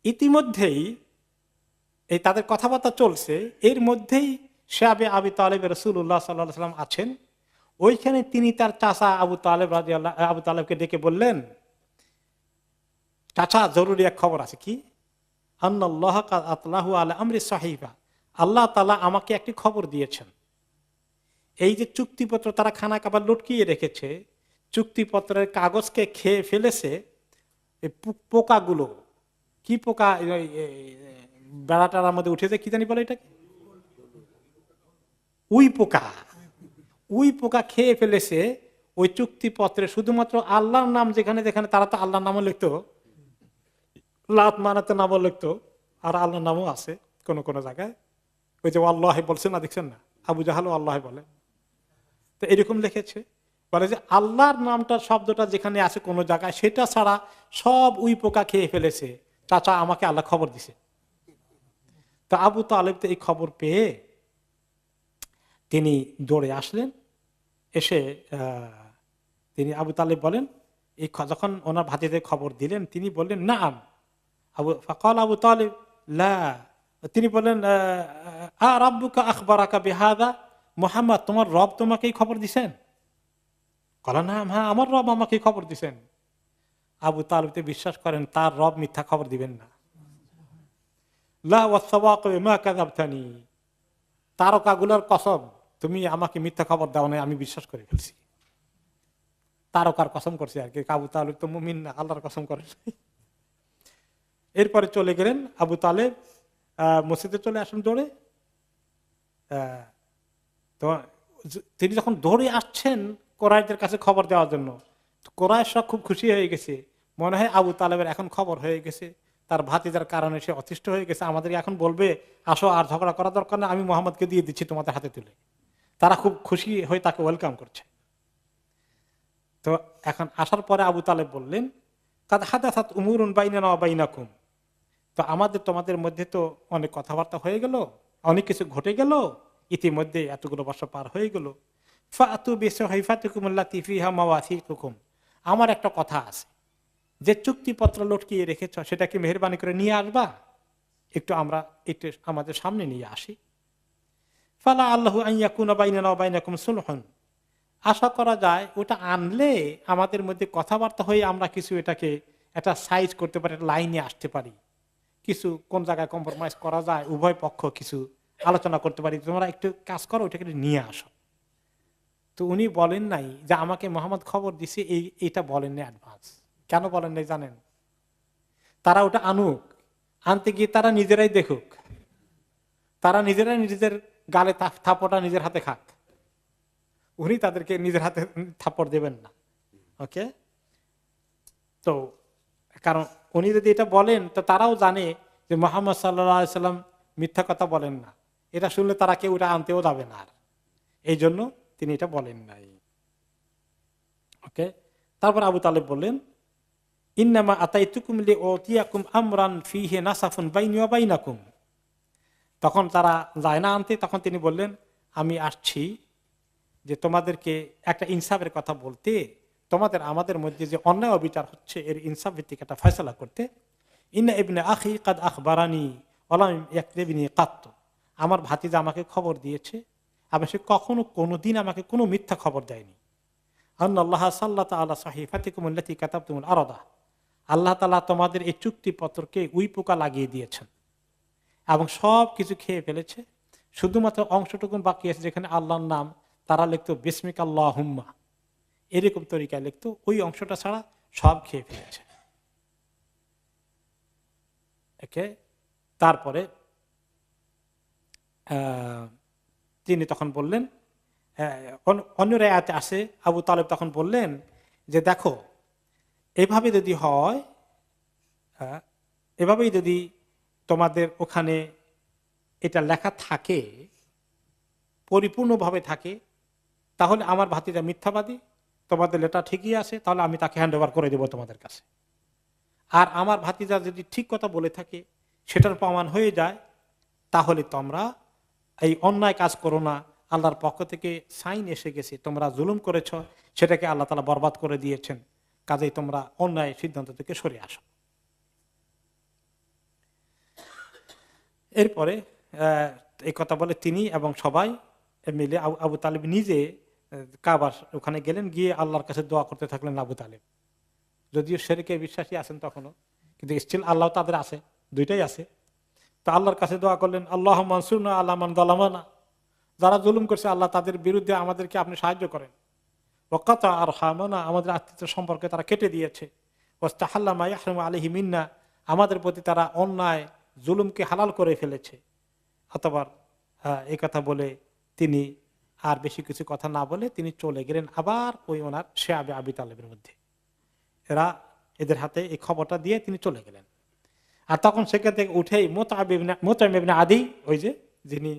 ইতিমধ্যেই এই তাদের কথাবার্তা চলছে, এর মধ্যেই শাবে আবি তালেব রাসূলুল্লাহ সাল্লাল্লাহু আলাইহি ওয়াসাল্লাম আছেন। ওইখানে তিনি তার চাচা আবু তালেবকে ডেকে বললেন, চাচা জরুরি এক খবর আছে। কি? আন্নাল্লাহ কাদ আতলাহু আলা আমরি সাহিবা, আল্লাহ তাআলা আমাকে একটি খবর দিয়েছেন। এই যে চুক্তিপত্র তারা খানা কাবার লটকিয়ে রেখেছে, চুক্তিপত্রের কাগজকে খেয়ে ফেলেছে এই পোকাগুলো। কি পোকা? বেড়াটার মধ্যে উঠেছে, কি জানি বলে এটাকে, উই পোকা। উই পোকা খেয়ে ফেলেছে ওই চুক্তিপত্রে শুধুমাত্র আল্লাহর নাম, যেখানে যেখানে তারা তো আল্লাহর নামও লিখতো, লাত মানাতে নামও লিখতো, আর আল্লাহর নামও আছে কোন কোন জায়গায়। ওই যে আল্লাহ বলছেন না, দেখছেন না, আবু জাহালও আল্লাহ বলে, তো এরকম লিখেছে। বলে যে আল্লাহর নামটা শব্দটা যেখানে আছে কোন জায়গায়, সেটা ছাড়া সব উই পোকা খেয়ে ফেলেছে। চাচা আমাকে আল্লাহ খবর দিছে। তা আবু তালেব তো এই খবর পেয়ে তিনি দৌড়ে আসলেন। এসে তিনি আবু তালেব বলেন, এই যখন ওনার ভাতিদের খবর দিলেন, তিনি বললেন নাম। ফাকাল আবু তালেব লা, তিনি বললেন রাব্বুকা আখবারাকা বিহাদা, মুহাম্মদ তোমার রব তোমাকে এই খবর দিছেন? কলা নাম, হ্যাঁ আমার রব আমাকে খবর দিছেন। আবু তালেব বিশ্বাস করেন তার রব মিথ্যা খবর দিবেন না। লা ওয়াসসাওয়াক বিমা কাযাবতানি, তারকাগুলোর কসম তুমি আমাকে মিথ্যা খবর দাও না, আমি বিশ্বাস করে ফেলছি। তারকার কসম করছে আর কি। আবু তালেব তো মুমিন না, আল্লাহর কসম করেন। এরপরে চলে গেলেন আবু তালেব, মসজিদে চলে আসেন দৌড়ে। তো তিনি যখন দৌড়ে আসছেন কোরাইশদের কাছে খবর দেওয়ার জন্য, কোরাইশরা খুব খুশি হয়ে গেছে, মনে হয় আবু তালেবের এখন খবর হয়ে গেছে, তার ভাতিজার কারণে সে অতিষ্ঠ হয়ে গেছে, আমাদেরকে এখন বলবে আসো আর ঝগড়া করা দরকার না, আমি মোহাম্মদকে দিয়ে দিচ্ছি তোমাদের হাতে তুলে। তারা খুব খুশি হয়ে তাকে ওয়েলকাম করছে। তো এখন আসার পরে আবু তালেব বললেন, কাদ হাদাসাত উমুরুন বাইনানা ওয়া বাইনাকুম, তো আমাদের তোমাদের মধ্যে তো অনেক কথাবার্তা হয়ে গেল, অনেক কিছু ঘটে গেল, ইতিমধ্যে এতগুলো বছর পার হয়ে গেল। ফাতু বিসাহিফাতিকুম আল্লাতী ফিহা মাওয়াসিকুকুম, আমার একটা কথা আছে, যে চুক্তিপত্র লটকিয়ে রেখেছ সেটাকে মেহেরবানি করে নিয়ে আসবা, একটু আমরা একটু আমাদের সামনে নিয়ে আসি। ফালা আল্লাহু আন ইয়াকুনা বাইনানা ওয়া বাইনাকুম সুলহুন, আশা করা যায় ওটা আনলে আমাদের মধ্যে কথাবার্তা হয়ে আমরা কিছু এটাকে একটা সাইজ করতে পারি, লাইনে আসতে পারি, কিছু কোন জায়গায় কম্প্রোমাইজ করা যায়, উভয় পক্ষ কিছু আলোচনা করতে পারি, তোমরা একটু কাজ করো, ওটাকে নিয়ে আসো। তো উনি বলেন নাই যে আমাকে মোহাম্মদ খবর দিছে, এইটা বলেন না অ্যাডভান্স। কেন বলেন নাই জানেন? তারা ওটা আনুক, আনতে গিয়ে তারা নিজেরাই দেখুক, তারা নিজেরাই নিজেদের গালে থাপড়টা নিজের হাতে খাক, উনি তাদেরকে নিজের হাতে থাপড় দেবেন না। ওকে, তো কারণ উনি যদি এটা বলেন তো তারাও জানে যে মুহাম্মদ সাল্লাল্লাহু আলাইহি সাল্লাম মিথ্যা কথা বলেন না, এটা শুনলে তারা কেউ এটা আনতেও যাবে না। আর এই জন্য তিনি এটা বলেন নাই। ওকে, তারপর আবু তালেব বললেন, ইন্নামা আতাইতুকুম লিউতিয়াকুম আমরান ফীহি নাসাফুন বাইনি ওয়া বাইনাকুম, তখন তারা যায় না আনতে, তখন তিনি বললেন, আমি আসছি যে তোমাদেরকে একটা ইনসাফের কথা বলতে, তোমাদের আমাদের মধ্যে যে অন্যায় অবিচার হচ্ছে এর ইনসাফ ভিত্তিক একটা ফয়সালা করতে। ইন্না ইবনে আখি কাদ আখবারানি ওয়ালাম ইয়াকযিবনি কাত্ত, আমার ভাতিজা আমাকে খবর দিয়েছে, এবং সে কখনো কোনোদিন আমাকে কোনো মিথ্যা খবর দেয়নি। আন্নাল্লাহ সাল্লাল্লাহু আলা সাহিফাতিকুম আল্লাতী কাতাবতুমুল আরদা, আল্লাহ তাআলা তোমাদের এই চুক্তিপত্রকে উই পোকা লাগিয়ে দিয়েছেন এবং সব কিছু খেয়ে ফেলেছে। শুধুমাত্র অংশটুকু বাকি আছে যেখানে আল্লাহর নাম তারা লিখতো বিসমিকা আল্লাহুম্মা, এরকম তরিকায় লিখতো, ওই অংশটা ছাড়া সব খেয়ে ফেলেছে। তারপরে তিনি তখন বললেন, অন্য রায়াতে আসে, আবু তালেব তখন বললেন যে দেখো, এভাবে যদি হয়, এভাবেই যদি তোমাদের ওখানে এটা লেখা থাকে, পরিপূর্ণভাবে থাকে, তাহলে আমার ভাতিজা মিথ্যাবাদী, তোমাদের লেটা ঠিকই আছে, তাহলে আমি তাকে হ্যান্ড ওভার করে দেবো তোমাদের কাছে। আর আমার ভাতিজা যদি ঠিক কথা বলে থাকে, সেটার প্রমাণ হয়ে যায়, তাহলে তোমরা এই অন্যায় কাজ করো না, আল্লাহর পক্ষ থেকে সাইন এসে গেছে, তোমরা জুলুম করেছ, সেটাকে আল্লাহ তাআলা বরবাদ করে দিয়েছেন, কাজেই তোমরা অন্যায় সিদ্ধান্ত থেকে সরে আসো। এরপরে এই কথা বলে তিনি এবং সবাই মিলে আবু তালেব নিজে কাবার ওখানে গেলেন, গিয়ে আল্লাহর কাছে দোয়া করতে থাকলেন আবু তালেব। যদিও শিরকে বিশ্বাসী আছেন তখনও, কিন্তু স্টিল আল্লাহ তাদের আছে, দুইটাই আছে। তো আল্লাহর কাছে দোয়া করলেন, আল্লাহ মানসুরনা আল্লাহ মান যালামানা, যারা জুলুম করছে আল্লাহ তাদের বিরুদ্ধে আমাদেরকে আপনি সাহায্য করেন। ওয়াকাতা আরহামানা, আমাদের আত্মীয় সম্পর্কে তারা কেটে দিয়েছে। ওয়াস্তাহাল্লা মা ইয়াহরুমু আলাইহি মিন্না, আমাদের প্রতি তারা অন্যায় জুলুমকে হালাল করে ফেলেছে। অতঃপর এই কথা বলে তিনি আর বেশি কিছু কথা না বলে তিনি চলে গেলেন আবার ওই ওনার শিয়াবে আবি তালেবের মধ্যে। এদের হাতে এই খবরটা দিয়ে তিনি চলে গেলেন। আর তখন সেখান থেকে উঠেই মুতাইম ইবনে আদি, ওই যে যিনি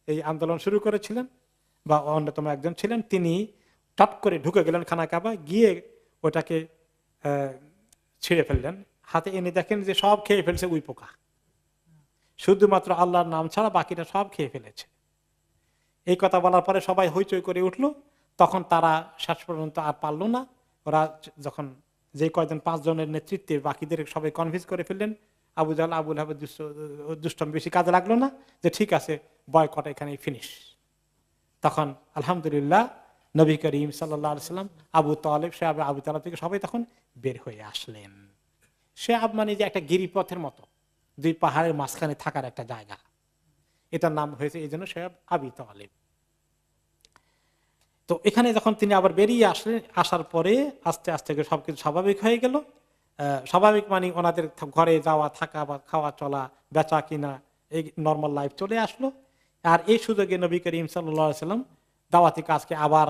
এই আন্দোলন শুরু করেছিলেন বা অন্যতম একজন ছিলেন, তিনি টপ করে ঢুকে গেলেন খানা কাবা, গিয়ে ওটাকে ছিঁড়ে ফেললেন। হাতে এনে দেখেন যে সব খেয়ে ফেলছে উই পোকা, শুধুমাত্র আল্লাহর নাম ছাড়া বাকিটা সব খেয়ে ফেলেছে। এই কথা বলার পরে সবাই হইচই করে উঠলো। তখন তারা শেষ পর্যন্ত আর পারলো না। ওরা যখন যে কয়জন 5 জনের নেতৃত্বে বাকিদের সবাই কনভিন্স করে ফেললেন, আবু জাহল আবুল হাব দুষ্টম বেশি কাজে লাগলো না, যে ঠিক আছে বয়কট এখানেই ফিনিশ। তখন আলহামদুলিল্লাহ নবী করিম সাল্লাল্লাহু আলাইহি সাল্লাম, আবু তালেব, শিয়াবে আবু তালেব থেকে সবাই তখন বের হয়ে আসলেন। শিয়াব মানে যে একটা গিরিপথের মতো, দুই পাহাড়ের মাঝখানে থাকার একটা জায়গা, এটার নাম হয়েছে এই জন্য শিয়াব আবি তালেব। তো এখানে যখন তিনি আবার বেরিয়ে আসলেন, আসার পরে আস্তে আস্তে সবকিছু স্বাভাবিক হয়ে গেল। স্বাভাবিক মানে ওনাদের ঘরে যাওয়া, থাকা বা খাওয়া চলা, বেচা কিনা, এই নর্মাল লাইফ চলে আসলো। আর এই সুযোগে নবী করিম সাল্লাল্লাহু আলাইহি সাল্লাম দাওয়াতি কাজকে আবার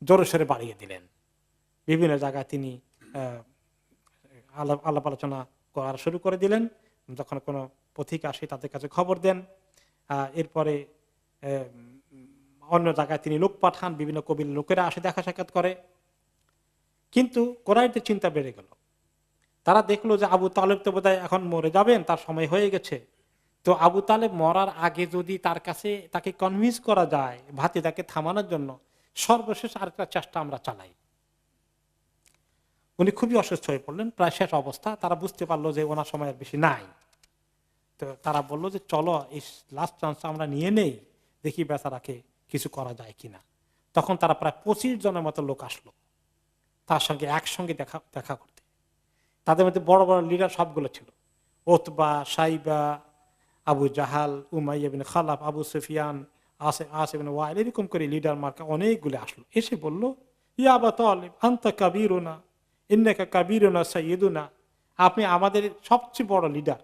জোরসোরে বাড়িয়ে দিলেন। বিভিন্ন জায়গায় তিনি আলাপ আলোচনা করা শুরু করে দিলেন। যখন কোনো পথিক আসে তাদের কাছে খবর দেন। এরপরে অন্য জায়গায় তিনি লোক পাঠান, বিভিন্ন কবির লোকেরা আসে দেখা সাক্ষাৎ করে। কিন্তু কুরাইশদের চিন্তা বেড়ে গেল। তারা দেখলো যে আবু তালেব তো বোধহয় এখন মরে যাবেন, তার সময় হয়ে গেছে। তো আবু তালেব মরার আগে যদি তার কাছে তাকে কনভিন্স করা যায় ভাতিজাকে থামানোর জন্য, সর্বশেষ আরেকটা চেষ্টা আমরা চালাই। উনি খুবই অসুস্থ হয়ে পড়লেন, প্রায় শেষ অবস্থা। তারা বুঝতে পারলো যে ওনার সময় আর বেশি নাই। তো তারা বললো যে চলো এই লাস্ট চান্স আমরা নিয়ে নেই, দেখি বেচারাকে কিছু করা যায় কিনা। তখন তারা প্রায় 25 জনের মতো লোক আসলো তার সঙ্গে একসঙ্গে দেখা করতে। তাদের মধ্যে বড় বড় লিডার সবগুলো ছিল, ওতবা, সাইবা, আবু জাহাল, উমাইয়া ইবনে খালাফ, আবু সুফিয়ান, আস ইবনে ওয়াইল, এরকম করে লিডার মার্কা অনেকগুলো আসলো। এসে বলল, ইয়া আবা তালেব আনতা কাবীরুনা ইন্নাকা কাবীরুনা সাইয়্যিদুনা, আপনি আমাদের সবচেয়ে বড় লিডার,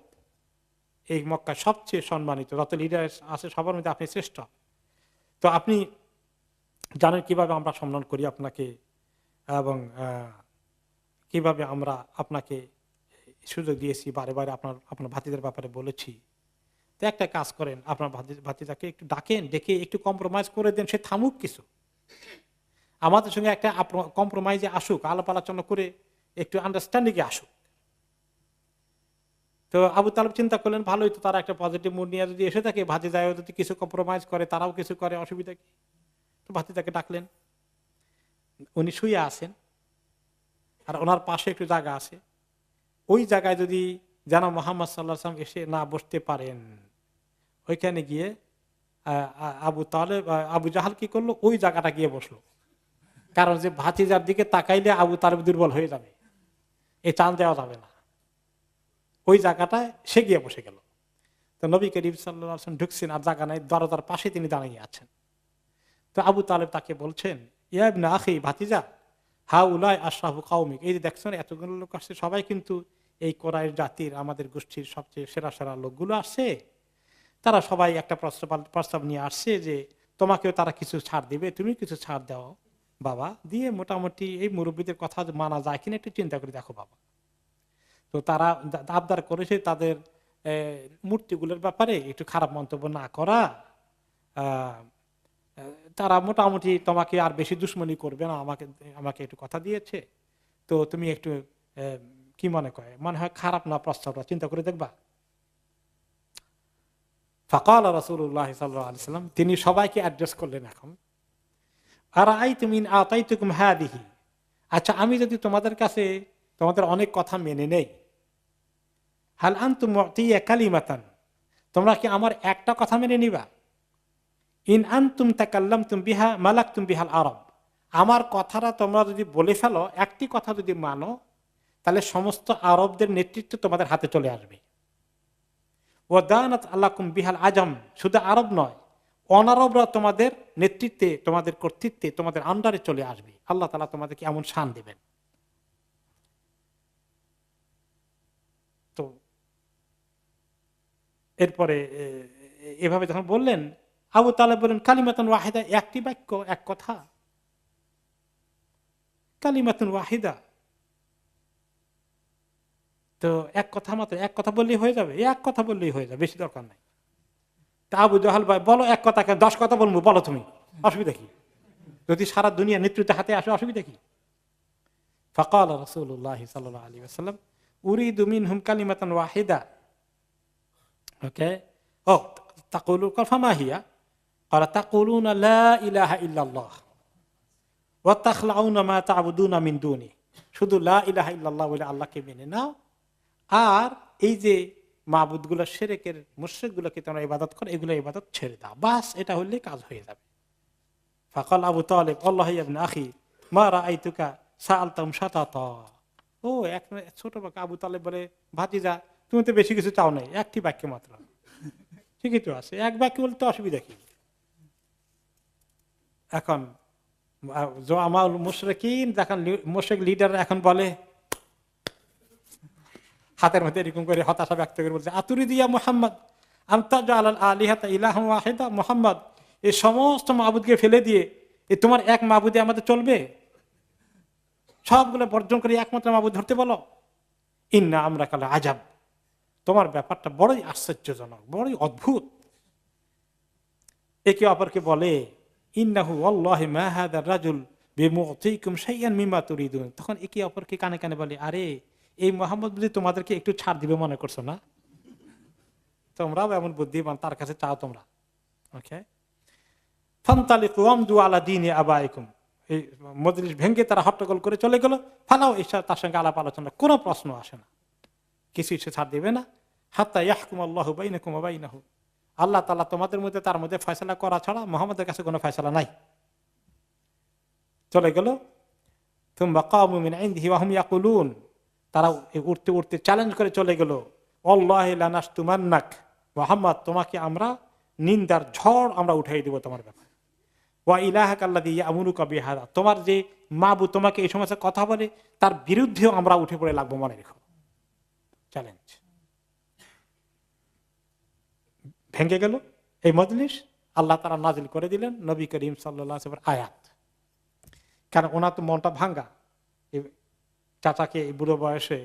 এই মক্কার সবচেয়ে সম্মানিত যত লিডার আছে সবার মধ্যে আপনি শ্রেষ্ঠ। তো আপনি জানেন কিভাবে আমরা সম্মান করি আপনাকে, এবং কিভাবে আমরা আপনাকে সুযোগ দিয়েছি, বারে বারে আপনার ভাতিদের ব্যাপারে বলেছি। তো একটা কাজ করেন, আপনার ভাতিজাকে একটু ডাকেন, ডেকে একটু কম্প্রোমাইজ করে দেন, সে থামুক, কিছু আমাদের সঙ্গে একটা কম্প্রোমাইজে আসুক, আলাপ আলোচনা করে একটু আন্ডারস্ট্যান্ডিংয়ে আসুক। তো আবু তালেব চিন্তা করলেন ভালোই তো, তারা একটা পজিটিভ মুড নিয়ে যদি এসে থাকে, ভাতিজাও যদি কিছু কম্প্রোমাইজ করে, তারাও কিছু করে, অসুবিধা কি। তো ভাতিজাকে ডাকলেন, উনি শুয়ে আছেন আর ওনার পাশে একটু জায়গা আছে, ওই জায়গায় যদি যেন মোহাম্মদ সাল্লাল্লাহু আলাইহি ওয়াসাল্লাম এসে না বসতে পারেন, ওইখানে গিয়ে আবু জাহাল কি করলো, ওই জায়গাটা গিয়ে বসলো। কারণ যে ভাতিজার দিকে তাকাইলে আবু তালেব দুর্বল হয়ে যাবে, এই চাল দেওয়া যাবে না, ওই জায়গাটায় সে গিয়ে বসে গেল। তো নবী করিম সাল্লাল্লাহু আলাইহি ওয়াসাল্লাম ঢুকছেন আর জায়গা নাই, দরজার পাশে তিনি দাঁড়িয়ে আছেন। তো আবু তালেব তাকে বলছেন, ইয়া ইবনে আখি, ভাতিজা, হাউলাই আশরাফু কওমিক, এই যে দেখছেন এতগুলো লোক আসছে, সবাই কিন্তু এই কোরাইশ জাতির, আমাদের গোষ্ঠীর সবচেয়ে সেরা সেরা লোকগুলো আসছে, তারা সবাই একটা প্রস্তাব নিয়ে আসছে যে তোমাকেও তারা কিছু ছাড় দিবে, তুমি কিছু ছাড় দাও বাবা, দিয়ে মোটামুটি এই মুরব্বীদের কথা মানা যায় কিনা একটু চিন্তা করে দেখো বাবা। তো তারা আবদার করেছে তাদের মূর্তিগুলোর ব্যাপারে একটু খারাপ মন্তব্য না করা, তারা মোটামুটি তোমাকে আর বেশি দুশ্মনী করবে না, আমাকে একটু কথা দিয়েছে, তো তুমি একটু কি মনে করে, মনে হয় খারাপ না প্রস্তাবটা, চিন্তা করে দেখবা। ফাকাল রাসূলুল্লাহ সাল্লাল্লাহু আলাইহি ওয়াসাল্লাম, তিনি সবাইকে অ্যাড্রেস করলেন এখন, আরাআইতুম ইন আতাইতুকুম হাদিহি, আচ্ছা আমি যদি তোমাদের কাছে তোমাদের অনেক কথা মেনে নেই, হাল আনতুম মু'তিয়া কালিমাতান, তোমরা কি আমার একটা কথা মেনে নিবা, ইন আনতুম তাকাল্লামতুম বিহা মালাকতুম বিহাল আরব, আমার কথাটা তোমরা যদি বলে ফেলো, একটি কথা যদি মানো, তাহলে সমস্ত আরবদের নেতৃত্ব তোমাদের হাতে চলে আসবে। ওয়াদানাত আলাকুম বিহাল আজম, শুধু আরব নয়, অনারবরা তোমাদের নেতৃত্বে, তোমাদের কর্তৃত্বে, তোমাদের আন্ডারে চলে আসবে, আল্লাহ তাআলা তোমাদেরকে এমন শান দিবেন। তো এরপরে এভাবে যখন বললেন, আবু তালেব বলেন কালিমাতুন ওয়াহিদা, একটি বাক্য, এক কথা, কালিমাতুন ওয়াহিদা, তো এক কথা মাত্র, এক কথা বললেই হয়ে যাবে, এক কথা বললেই হয়ে যাবে, বেশি দরকার নাই। তা আবু জাহাল ভাই, বলো এক কথা, 10 কথা বলবো, বলো তুমি, অসুবিধা কি, যদি সারা দুনিয়া নেতৃত্ব হাতে আসে অসুবিধা কি। ফাকাল রাসূলুল্লাহ সাল্লাল্লাহু আলাইহি ওয়াসাল্লাম, উরিদু মিনহুম কালিমাতান ওয়াহিদা, ওকে, ও তাকুলু ফামা হিয়া, ক্বালা তাকুলুনা লা ইলাহা ইল্লাল্লাহ ওয়া তাখলাউনা মা তা'বুদুনা মিন দুনি, শুধু লা ইলাহা ইল্লাল্লাহ বলে আল্লাহকে মেনে নাও, আর এই যে মাবুদগুলো শিরকের মুশরিকগুলোকে তোমরা ইবাদত করো, এগুলো ইবাদত ছেড়ে দাও, বাস এটা হলেই কাজ হয়ে যাবে। ফাকাল আবু তালেব, আল্লাহ ইবনে আখি মা রাআইতুকা সাআলতাম শাতাতা, ও এক ছোট বাচ্চা আবু তালেব বলে, ভাতিজা তুমি তো বেশি কিছু চাও নাই, একটি বাক্য মাত্র, ঠিকই তো আছে, এক বাক্য বলতে অসুবিধা কি। এখন আমার মুশরিকিন, দেখেন মুশরিক লিডার এখন বলে, হাতের মধ্যে এরকম করে হতাশা ব্যক্ত করে বলছে, আতুরিদিয়া মুহাম্মদ আনতা জাআলাল আলিহাতা ইলাহান ওয়াহিদা, মুহাম্মদ এই সমস্ত মাবুদকে ফেলে দিয়ে এই তোমার এক মাবুদে আমাদের চলবে, সবগুলো বর্জন করে একমাত্র মাবুদ ধরতে বলো। ইন্না আমরা কালা আজাব, তোমার ব্যাপারটা বড়ই আশ্চর্যজনক, বড়ই অদ্ভুত। একে অপরকে বলে, ইন্নাহু ওয়াল্লাহি মা হাযার রাজুল বিমুতিকুম শাইআন মিম্মা তুরিদুন, তখন একে অপরকে কানে কানে বলে, আরে এই মুহাম্মদ যদি তোমাদেরকে একটু ছাড় দিবে মনে করছো না, তোমরাও এমন বুদ্ধিমান, তার কাছে চাও তোমরা। ওকে, ফান্তালিকু আমদু আলা দীনি আবাইকুম, এই মজলিস ভেঙ্গে তারা হট্টগোল করে চলে গেল। ফালাও ঈশা, তার সঙ্গে আলাপ আলোচনা কোনো প্রশ্ন আসে না, কিছুই সে ছাড় দিবে না। হাত্তা ইয়াহকুম আল্লাহু বাইনাকুম ওয়া বাইনাহু, আল্লাহ তাআলা তোমাদের মধ্যে তার মধ্যে ফয়সালা করা ছাড়া মুহাম্মদের কাছে কোনো ফয়সালা নাই। চলে গেল। থুম্মা কামু মিন ইনদিহি ওয়া হুম ইয়াকুলুন, তারা উঠতে উঠতে চ্যালেঞ্জ করে চলে গেল, আল্লাহি লানাসতুমান্নাক মুহাম্মদ, তোমাকে আমরা নিন্দার ঝড় আমরা উঠাই দেব তোমার ব্যাপারে, ওয়া ইলাহাকা আল্লাযী ইয়ামুরুকা বিহাদা, তোমার যে মাবুদ তোমাকে এই সমস্ত কথা বলে তার বিরুদ্ধেও আমরা উঠে পড়ে লাগবো, মনে রেখো। চ্যালেঞ্জ ভেঙে গেল এই মজলিস। আল্লাহ তাআলা নাজিল করে দিলেন নবী করিম সাল্লাল্লাহু আলাইহি ওয়াসাল্লাম আয়াত, কারণ ওনার তো মনটা ভাঙ্গা, চাচাকে এই বুড়ো বয়সে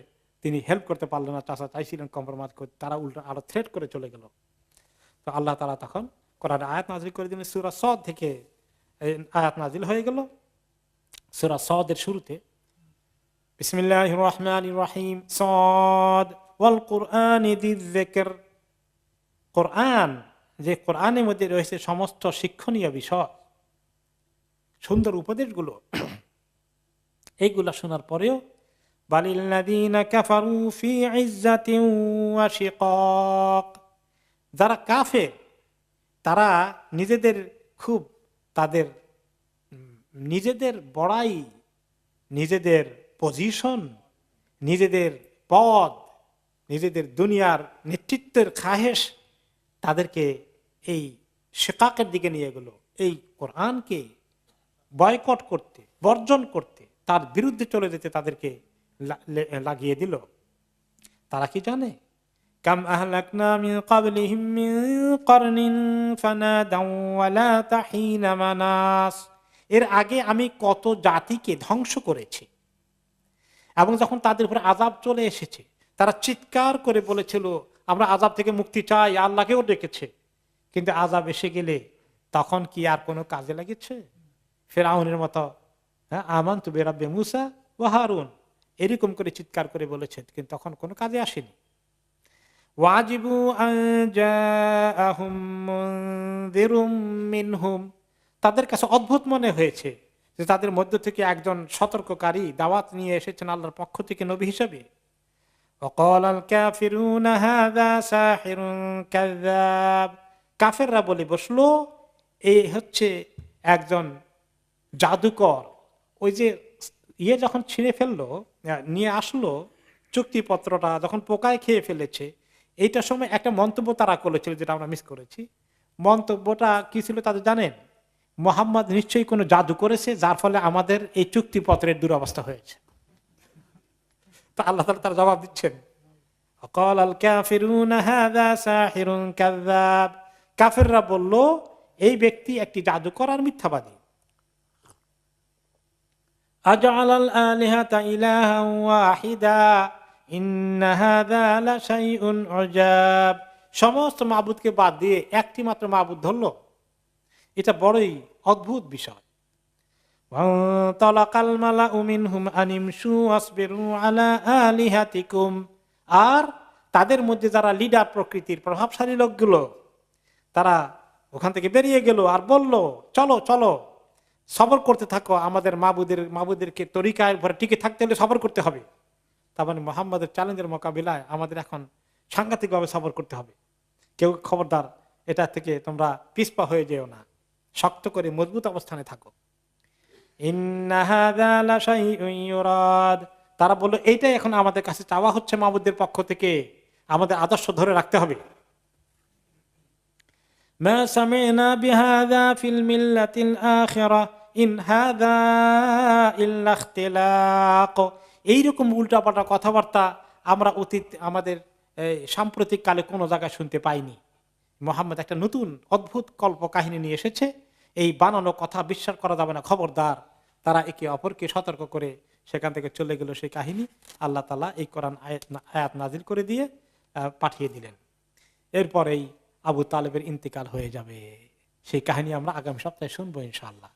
তিনি হেল্প করতে পারলেন না, চাচা চাইছিলেন কম্প্রোমাইজ করতে, তারা উল্টো আরো থ্রেট করে চলে গেল। তো আল্লাহ তাআলা তখন কোরআনে আয়াত নাজিল করে দিলেন, সূরা সদ থেকে আয়াত নাজিল হয়ে গেল। সূরা সদের শুরুতে বিসমিল্লাহির রহমানির রহিম, সদ ওয়াল কুরআনি যিজ যিকর, কোরআন যে কোরআনের মধ্যে রয়েছে সমস্ত শিক্ষণীয় বিষয়, সুন্দর উপদেশগুলো, এইগুলা শোনার পরেও বালিল্লাযীনা কাফারু ফি ইজ্জাতিন ওয়া শিকাক, যারা কাফের তারা নিজেদের খুব তাদের নিজেদের বড়াই, নিজেদের পজিশন, নিজেদের পদ, নিজেদের দুনিয়ার নেতৃত্বের খাহেশ তাদেরকে এই শিকাকের দিকে নিয়ে গেল, এই কোরআনকে বয়কট করতে, বর্জন করতে, তার বিরুদ্ধে চলে যেতে তাদেরকে লাগিয়ে দিল। তারা কি জানে? কাম আহলাকনা মিন ক্বাবলিহিম মিন করনিন ফানাদাউ ওয়ালা তাহিনা মানাস, এর আগে আমি কত জাতিকে ধ্বংস করেছি, এবং যখন তাদের উপর আযাব চলে এসেছে তারা চিৎকার করে বলেছিল আমরা আযাব থেকে মুক্তি চাই, আল্লাহকেও ডেকেছে, কিন্তু আযাব এসে গেলে তখন কি আর কোনো কাজে লাগেছে? ফিরআউনের মতো আমানতু বিরাব্বি মূসা ওয়া হারুন এরকম করে চিৎকার করে বলেছে, কিন্তু তখন কোনো কাজে আসেনি। ওয়াজিবু আন জাআহুম মুনযিরুম মিনহুম, তাদের কাছে অদ্ভুত মনে হয়েছে যে তাদের মধ্য থেকে একজন সতর্ককারী দাওয়াত নিয়ে এসেছেন আল্লাহর পক্ষ থেকে নবী হিসেবে। ওয়াকালাল কাফিরুনা হাযা সাহিরুন কাযযাব, কাফেররা বলে বসলো এই হচ্ছে একজন জাদুকর। ওই যে যখন ছিঁড়ে ফেললো, নিয়ে আসলো চুক্তিপত্রটা, যখন পোকায় খেয়ে ফেলেছে, এইটার সময় একটা মন্তব্য তারা করেছিল যেটা আমরা মিস করেছি। মন্তব্যটা কি ছিল তাদের জানেন? মুহাম্মদ নিশ্চয়ই কোনো জাদু করেছে যার ফলে আমাদের এই চুক্তিপত্রের দুরবস্থা হয়েছে। তা আল্লাহ তাআলা তার জবাব দিচ্ছেন, ওয়াকালাল কাফিরুনা হাযা সাহিরুন কাযযাব, কাফেররা বলল এই ব্যক্তি একটি জাদুকর আর মিথ্যাবাদী। আজআলাল আলিহাতা ইলাহান ওয়াহিদা ইন্না হাযা লাশাইউন উজাব, সমস্ত মাবুদকে বাদ দিয়ে একটি মাত্র মাবুদ ধরলো, এটা বড়ই অদ্ভুত বিষয়। ওয়াতালাকাল মালাউ মিনহুম আনিমশু আসবিরু আলা আলিহাতিকুম, আর তাদের মধ্যে যারা লিডার প্রকৃতির প্রভাবশালী লোকগুলো তারা ওখান থেকে বেরিয়ে গেল আর বলল চলো চলো সবর করতে থাকো, আমাদের মাবুদেরকে তরিকার উপরে টিকে থাকতে হলে সবর করতে হবে। তার মানে মুহাম্মাদের চ্যালেঞ্জের মোকাবিলায় আমাদের এখন সাংঘাতিকভাবে সবর করতে হবে। কেউ খবরদার এটা থেকে তোমরা পিছপা হয়ে যেও না, শক্ত করে মজবুত অবস্থানে থাকো। ইন্না হাযা লাশাইউন ইউরাদ, তারা বলল এইটাই এখন আমাদের কাছে চাওয়া হচ্ছে মাবুদের পক্ষ থেকে, আমাদের আদর্শ ধরে রাখতে হবে। মা সামি'না বিহাযা ফিল মিল্লাতিল আখিরা ইন হাযা ইল্লা ইখতিলাক, এইরকম উল্টাপাল্টা কথাবার্তা আমরা আমাদের সাম্প্রতিক কালে কোনো জায়গায় শুনতে পাইনি। মুহাম্মদ একটা নতুন অদ্ভুত কল্প কাহিনী নিয়ে এসেছে, এই বানানো কথা বিশ্বাস করা যাবে না, খবরদার। তারা একে অপরকে সতর্ক করে সেখান থেকে চলে গেল সেই কাহিনী। আল্লাহ তাআলা এই কোরআন আয়াত নাজিল করে দিয়ে পাঠিয়ে দিলেন। এরপরেই আবু তালেবের ইন্তেকাল হয়ে যাবে। সেই কাহিনী আমরা আগামী সপ্তাহে শুনবো ইনশাআল্লাহ।